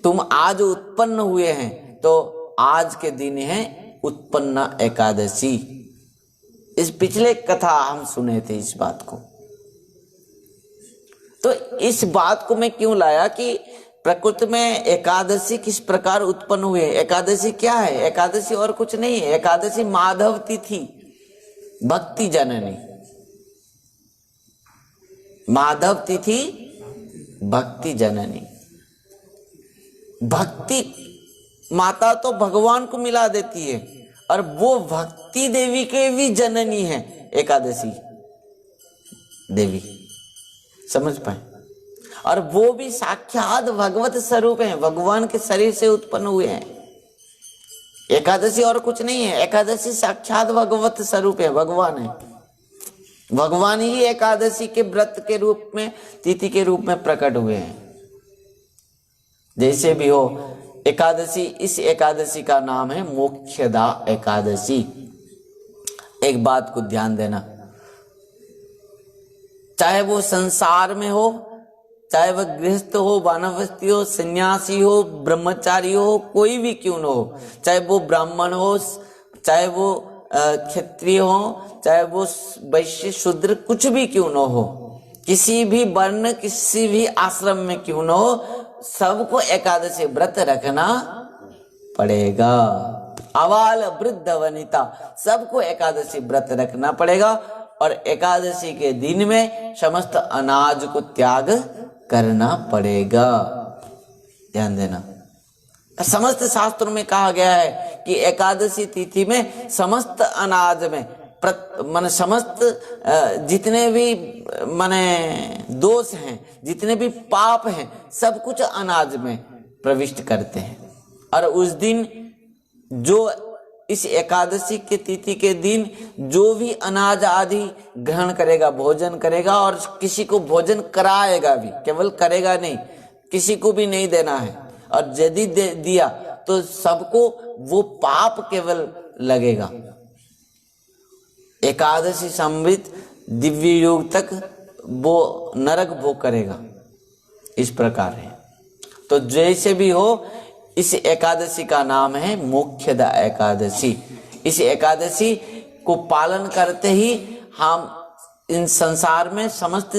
तुम आज उत्पन्न हुए हैं, तो आज के दिन है उत्पन्न एकादशी। इस पिछले कथा हम सुने थे इस बात को। तो इस बात को मैं क्यों लाया कि प्रकृति में एकादशी किस प्रकार उत्पन्न हुए। एकादशी क्या है? एकादशी और कुछ नहीं है। एकादशी माधव तिथि, भक्ति जननी। माधव तिथि भक्ति जननी। भक्ति माता तो भगवान को मिला देती है, और वो भक्ति देवी के भी जननी है एकादशी देवी। समझ पाए? और वो भी साक्षात भगवत स्वरूप है, भगवान के शरीर से उत्पन्न हुए हैं। एकादशी और कुछ नहीं है। एकादशी साक्षात भगवत स्वरूप है, भगवान है। भगवान ही एकादशी के व्रत के रूप में, तिथि के रूप में प्रकट हुए हैं। जैसे भी हो एकादशी, इस एकादशी का नाम है मोक्षदा एकादशी। एक बात को ध्यान देना, चाहे वो संसार में हो, चाहे वह गृहस्थ हो, वानप्रस्थी हो, सन्यासी हो, ब्रह्मचारी हो, कोई भी क्यों न हो, चाहे वो ब्राह्मण हो, चाहे वो क्षत्रिय हो, चाहे वो वैश्य शूद्र कुछ भी क्यों न हो, किसी भी वर्ण किसी भी आश्रम में क्यों न हो, सबको एकादशी व्रत रखना पड़ेगा। अबाल वृद्ध वनिता सबको एकादशी व्रत रखना पड़ेगा। और एकादशी के दिन में समस्त अनाज को त्याग करना पड़ेगा। ध्यान देना, समस्त शास्त्रों में कहा गया है कि एकादशी तिथि में समस्त अनाज में मन समस्त जितने भी माने दोष हैं, जितने भी पाप हैं, सब कुछ अनाज में प्रविष्ट करते हैं। और उस दिन जो इस एकादशी के तिथि के दिन जो भी अनाज आदि ग्रहण करेगा, भोजन करेगा, और किसी को भोजन कराएगा भी, केवल करेगा नहीं, किसी को भी नहीं देना है, और यदि दिया तो सबको वो पाप केवल लगेगा। एकादशी संवृत दिव्य योग तक वो नरक भोग करेगा। इस प्रकार है। तो जैसे भी हो, इस एकादशी का नाम है मोक्षदा एकादशी। इस एकादशी को पालन करते ही हम इन संसार में समस्त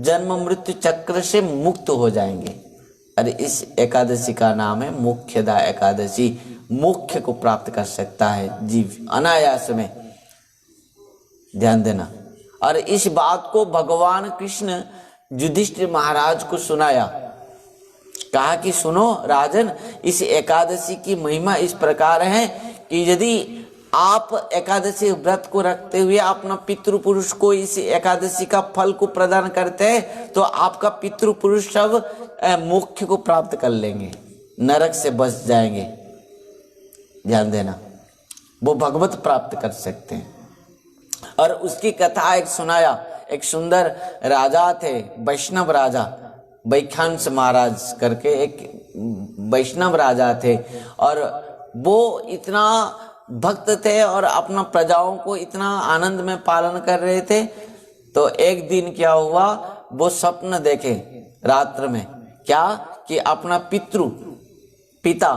जन्म मृत्यु चक्र से मुक्त हो जाएंगे। अरे इस एकादशी का नाम है मोक्षदा एकादशी। मोक्ष को प्राप्त कर सकता है जीव अनायास में। ध्यान देना। और इस बात को भगवान कृष्ण युधिष्ठिर महाराज को सुनाया। कहा कि सुनो राजन, इस एकादशी की महिमा इस प्रकार है कि यदि आप एकादशी व्रत को रखते हुए अपना पितृपुरुष को इस एकादशी का फल को प्रदान करते हैं तो आपका पितृपुरुष सब मोक्ष को प्राप्त कर लेंगे, नरक से बच जाएंगे। ध्यान देना, वो भगवत प्राप्त कर सकते हैं। और उसकी कथा एक सुनाया। एक सुंदर राजा थे, वैष्णव राजा, वैखांस महाराज करके एक वैष्णव राजा थे। और वो इतना भक्त थे और अपना प्रजाओं को इतना आनंद में पालन कर रहे थे। तो एक दिन क्या हुआ, वो स्वप्न देखे रात्र में, क्या कि अपना पिता,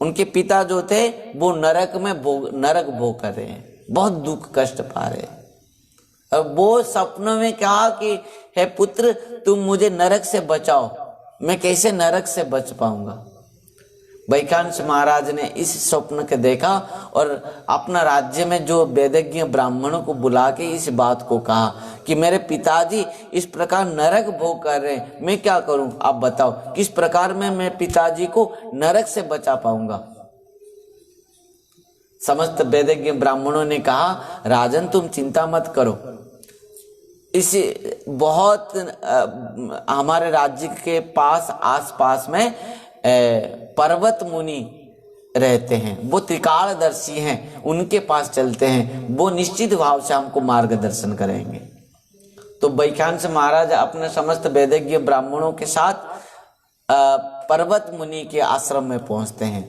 उनके पिता जो थे वो नरक भोग कर रहे हैं, बहुत दुख कष्ट पा रहे हैं। अब वो सपनों में कहा कि हे पुत्र, तुम मुझे नरक से बचाओ। मैं कैसे नरक से बच पाऊंगा? वैखांस महाराज ने इस स्वप्न के देखा और अपना राज्य में जो वेदज्ञ ब्राह्मणों को बुला के इस बात को कहा कि मेरे पिताजी इस प्रकार नरक भोग कर रहे हैं, मैं क्या करूं? आप बताओ किस प्रकार मैं पिताजी को नरक से बचा पाऊंगा? समस्त वेदज्ञ ब्राह्मणों ने कहा, राजन तुम चिंता मत करो, इस बहुत हमारे राज्य के पास आसपास में पर्वत मुनि रहते हैं, वो त्रिकालदर्शी हैं, उनके पास चलते हैं, वो निश्चित भाव से हमको मार्गदर्शन करेंगे। तो वैखांस महाराज अपने समस्त वेदज्ञ ब्राह्मणों के साथ पर्वत मुनि के आश्रम में पहुंचते हैं।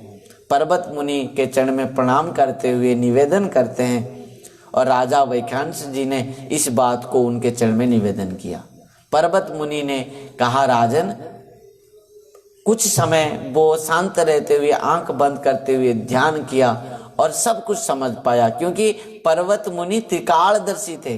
पर्वत मुनि के चरण में प्रणाम करते हुए निवेदन करते हैं और राजा वैखांस जी ने इस बात को उनके चरण में निवेदन किया। पर्वत मुनि ने कहा, राजन, कुछ समय वो शांत रहते हुए आंख बंद करते हुए ध्यान किया और सब कुछ समझ पाया, क्योंकि पर्वत मुनि त्रिकालदर्शी थे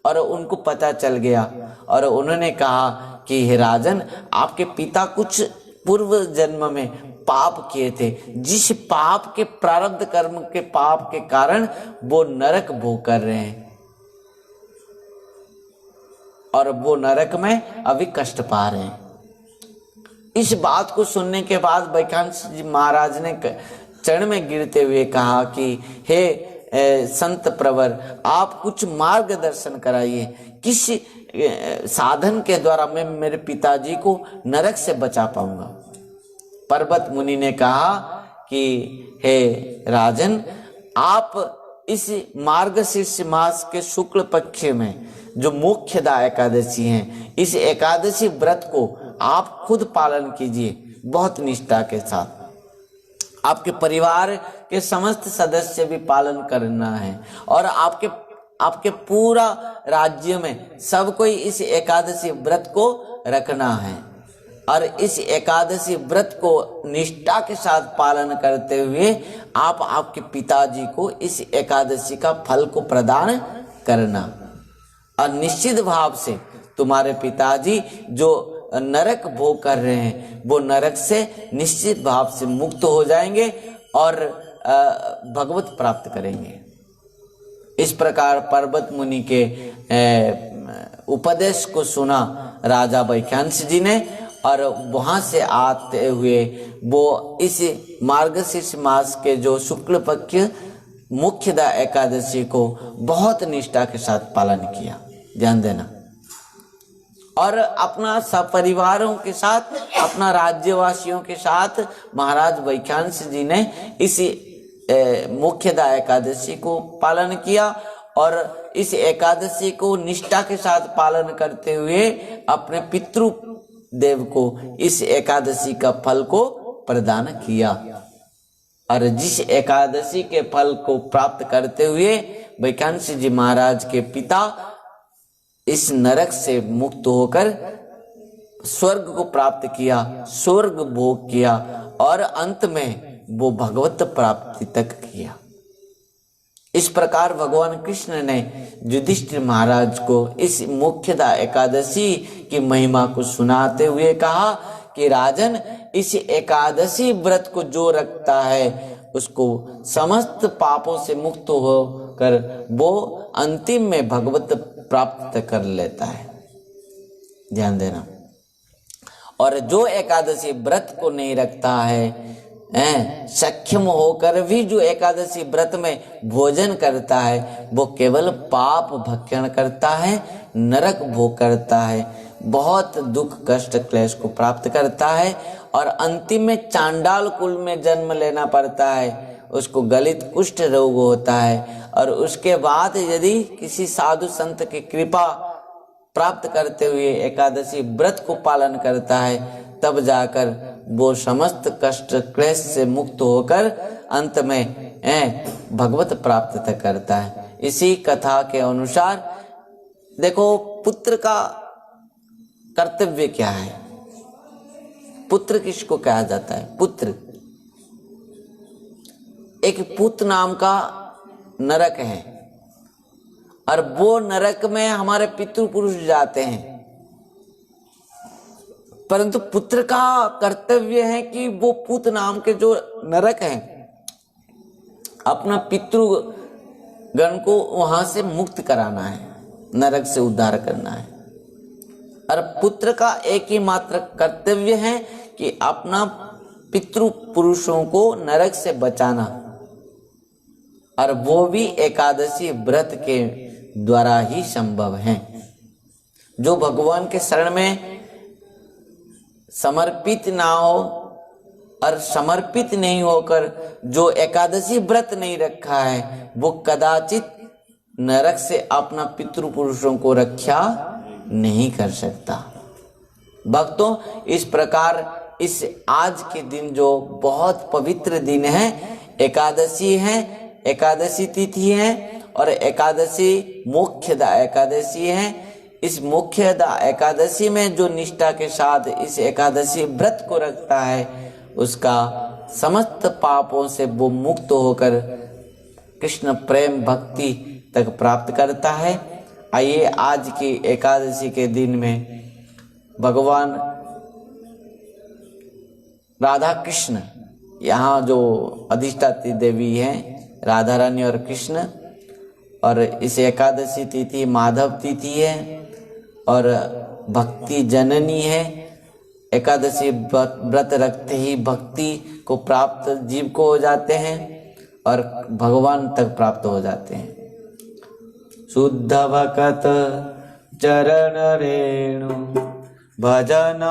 और उनको पता चल गया। और उन्होंने कहा कि हे राजन, आपके पिता कुछ पूर्व जन्म में पाप किए थे, जिस पाप के प्रारब्ध कर्म के पाप के कारण वो नरक भोग कर रहे हैं और वो नरक में अभी कष्ट पा रहे हैं। इस बात को सुनने के बाद वैखांस जी महाराज ने चरण में गिरते हुए कहा कि हे संत प्रवर, आप कुछ मार्गदर्शन कराइए, किस साधन के द्वारा मैं मेरे पिताजी को नरक से बचा पाऊंगा? पर्वत मुनि ने कहा कि हे राजन, आप इस मार्गशीर्ष मास के शुक्ल पक्ष में जो मोक्षदा एकादशी है, इस एकादशी व्रत को आप खुद पालन कीजिए। बहुत निष्ठा के साथ। आपके परिवार के समस्त सदस्य भी पालन करना है और आपके पूरा राज्य में सब कोई इस एकादशी व्रत को रखना है और इस एकादशी व्रत को निष्ठा के साथ पालन करते हुए आप आपके पिताजी को इस एकादशी का फल को प्रदान करना। और निश्चित भाव से तुम्हारे पिताजी जो नरक भोग कर रहे हैं वो नरक से निश्चित भाव से मुक्त हो जाएंगे और भगवत प्राप्त करेंगे। इस प्रकार पर्वत मुनि के उपदेश को सुना राजा वैखानस जी ने और वहां से आते हुए वो इस मार्गशीर्ष मास के जो शुक्ल पक्ष मुख्यदा एकादशी को बहुत निष्ठा के साथ पालन किया। ध्यान देना। और अपना सपरिवारों के साथ, अपना राज्यवासियों के साथ महाराज वैखानस जी ने इसी मुख्यदा एकादशी को पालन किया और इस एकादशी को निष्ठा के साथ पालन करते हुए अपने पितृ देव को इस एकादशी का फल को प्रदान किया। और जिस एकादशी के फल को प्राप्त करते हुए वैखानस जी महाराज के पिता इस नरक से मुक्त होकर स्वर्ग को प्राप्त किया, स्वर्ग भोग किया और अंत में वो भगवत प्राप्ति तक किया। इस प्रकार भगवान कृष्ण ने युधिष्ठिर महाराज को इस मुख्यदा एकादशी की महिमा को सुनाते हुए कहा कि राजन, इस एकादशी व्रत को जो रखता है उसको समस्त पापों से मुक्त होकर वो अंतिम में भगवत प्राप्त कर लेता है। ध्यान देना। और जो एकादशी व्रत को नहीं रखता है, सक्षम होकर भी जो एकादशी व्रत में भोजन करता है वो केवल पाप भक्षण करता है, नरक भोग करता है, बहुत दुख कष्ट क्लेश को प्राप्त करता है और अंतिम में चांडाल कुल में जन्म लेना पड़ता है। उसको गलित कुष्ठ रोग होता है और उसके बाद यदि किसी साधु संत की कृपा प्राप्त करते हुए एकादशी व्रत को पालन करता है तब जाकर वो समस्त कष्ट क्लेश से मुक्त होकर अंत में भगवत प्राप्त करता है। इसी कथा के अनुसार देखो, पुत्र का कर्तव्य क्या है? पुत्र किसको कहा जाता है? पुत्र, एक पुत्र नाम का नरक है और वो नरक में हमारे पितृपुरुष जाते हैं, परंतु पुत्र का कर्तव्य है कि वो पुत्र नाम के जो नरक है अपना पितृगण को वहां से मुक्त कराना है, नरक से उद्धार करना है। और पुत्र का एक ही मात्र कर्तव्य है कि अपना पितृ पुरुषों को नरक से बचाना, और वो भी एकादशी व्रत के द्वारा ही संभव है। जो भगवान के शरण में समर्पित ना हो और समर्पित नहीं होकर जो एकादशी व्रत नहीं रखा है वो कदाचित नरक से अपना पितृ पुरुषों को रक्षा नहीं कर सकता। भक्तों, इस प्रकार इस आज के दिन जो बहुत पवित्र दिन है, एकादशी है, एकादशी तिथि है और एकादशी मुख्यदा एकादशी है। इस मुख्यदा एकादशी में जो निष्ठा के साथ इस एकादशी व्रत को रखता है उसका समस्त पापों से वो मुक्त होकर कृष्ण प्रेम भक्ति तक प्राप्त करता है। आइए आज की एकादशी के दिन में भगवान राधा कृष्ण, यहाँ जो अधिष्ठात्री देवी हैं राधा रानी और कृष्ण, और इस एकादशी तिथि माधव तिथि है और भक्ति जननी है। एकादशी व्रत रखते ही भक्ति को प्राप्त जीव को हो जाते हैं और भगवान तक प्राप्त हो जाते हैं। शुद्ध भक्त चरण रेणु भजन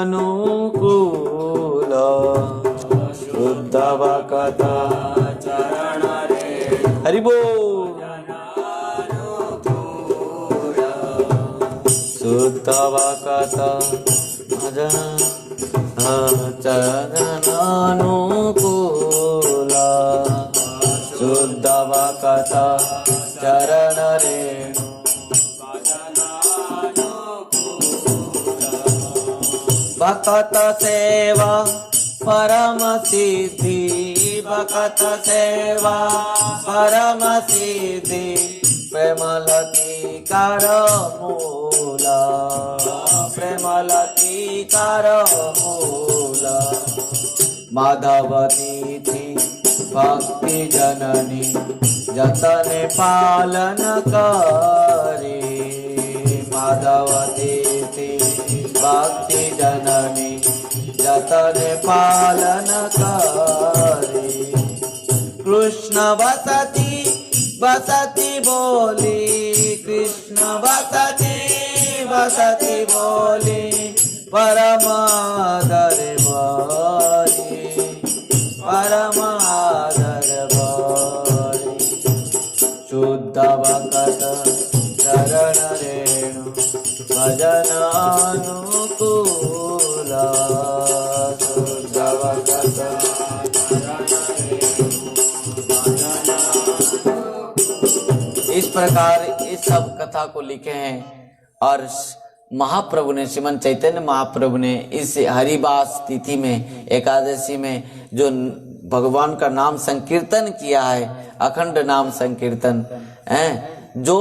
अनुकूल, शुद्ध भक्त चरण रेणु हरि बोल, शुद्ध भक्त भजन चरणानुकूला शुद्ध भक्त चरण रेणु भक्त सेवा परम सिद्धि भक्त सेवा परम सिद्धि प्रेमलतिकार मूला प्रेमलतिकार मूला माधवती थी भक्ति जननी जतने पालन करे माधवती थी भक्ति जननी जतने पालन करे कृष्ण बसती बसती बोली कृष्ण बसती बसती बोली परमादर भरी परमादर भरी शुद्ध भक्त चरण रेणु भजन अनुकूला शुद्ध भक्त इस प्रकार इस सब कथा को लिखे हैं और महाप्रभु ने श्रीमन चैतन्य महाप्रभु ने इस हरिवास तिथि में एकादशी में जो भगवान का नाम संकीर्तन किया है अखंड नाम संकीर्तन है जो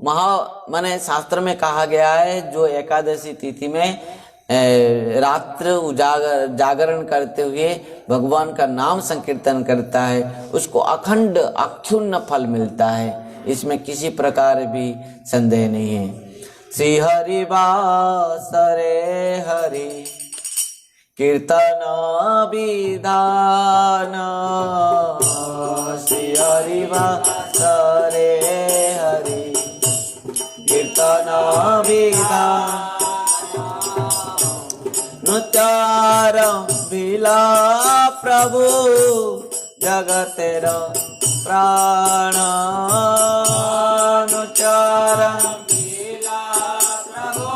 माने शास्त्र में कहा गया है जो एकादशी तिथि में रात्र जागरण करते हुए भगवान का नाम संकीर्तन करता है उसको अखंड अक्षुण्ण फल मिलता है इसमें किसी प्रकार भी संदेह नहीं है। श्री हरि वासरे हरि कीर्तन विधान श्री हरि वासरे हरि कीर्तन विधान नुचार बिला प्रभु जगतेर प्राण नुचार बिला प्रभु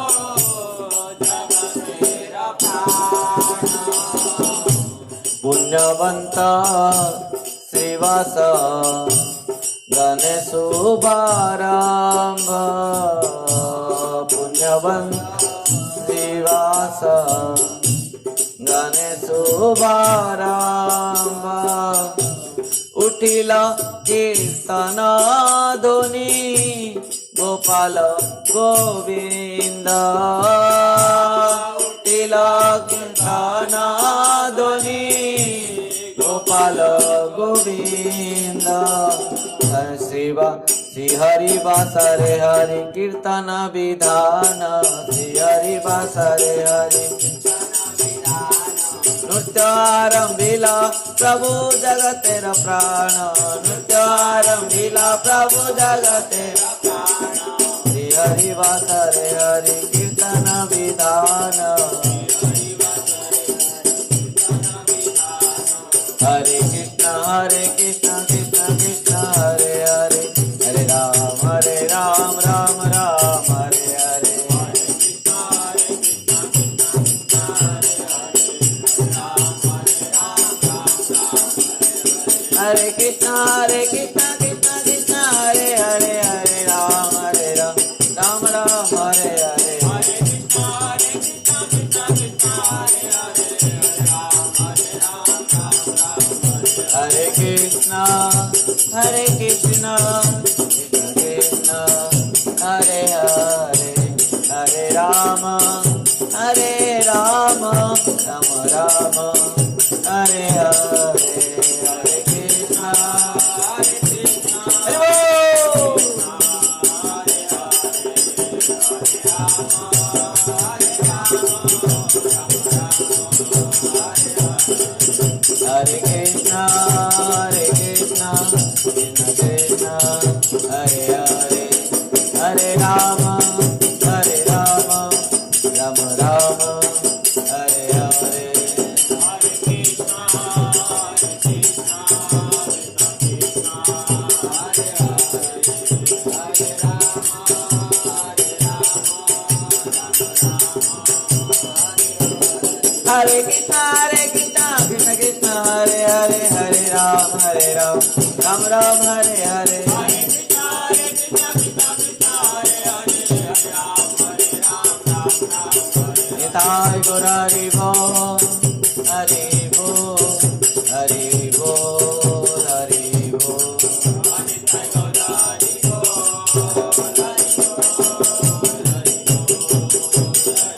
जगतेर प्राण पुण्यवंत श्रीवास गणेश शुभारंभ पुण्यवंत श्रीवास गणेश शुभारंभ उठिला कीर्तन ध्वनि गोपाल गोविंद उठिला कीर्तन ध्वनि गोपाल गोविंद श्री हरि वासरे हरि कीर्तन विधान श्री हरि वासरे हरि नृत्यारंभिला प्रभु जगतेर प्राण नृत्यारंभिला प्रभु जगतेर प्राण श्री हरि वासरे हरि कीर्तन विधान हरे कृष्ण कृष्ण कृष्ण हरे हरे हरे राम राम राम हरे हरे हरे कृष्ण कृष्ण कृष्ण हरे हरे हरे राम राम राम हरे हरे हरे कृष्ण हरे कृष्ण कृष्ण हरे हरे हरे राम राम राम हरे हरे हरे कृष्ण हरे बोल हरे कृष्ण कृष्ण कृष्ण हरे हरे हरे राम राम राम हरे हरे हरे कृष्ण हरे हरे हरे राम राम राम हरे हरे निताय गौर हरि बोल हरि बोल हरि बोल हरि बोल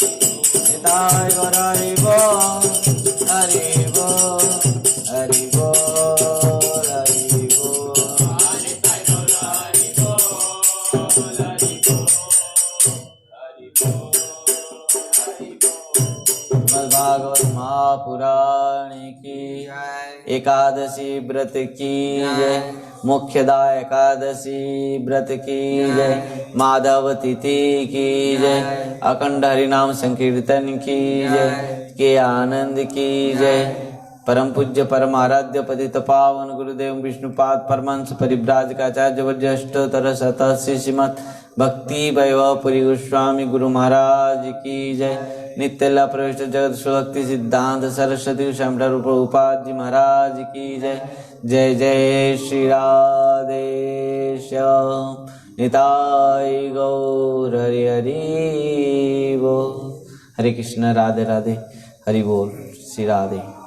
निताय गौर हरि बोल हरि बोल हरि बोल हरि बोल भागवत महापुराण की एकादशी व्रत की जय मुख्यदा एकादशी व्रत की जय माधव तिथि की जय अखंड हरिनाम संकीर्तन की जय के आनंद की जय परम पूज्य परम आराध्य पतित पावन गुरुदेव विष्णुपाद परमहंस परिव्राजकाचार्य वर्य अष्टोत्तर शतस्य श्रीमद् भक्ति वैभव पुरी गोस्वामी गुरु महाराज की जय नित्यला प्रविष्ट जगत सुभक्ति सिद्धांत सरस्वती शंकर रूप उपाध्य जी महाराज की जय जय जय श्री राधे श्याम निताय गौर हरि हरि बोल हरे कृष्ण राधे राधे हरि बोल श्री राधे।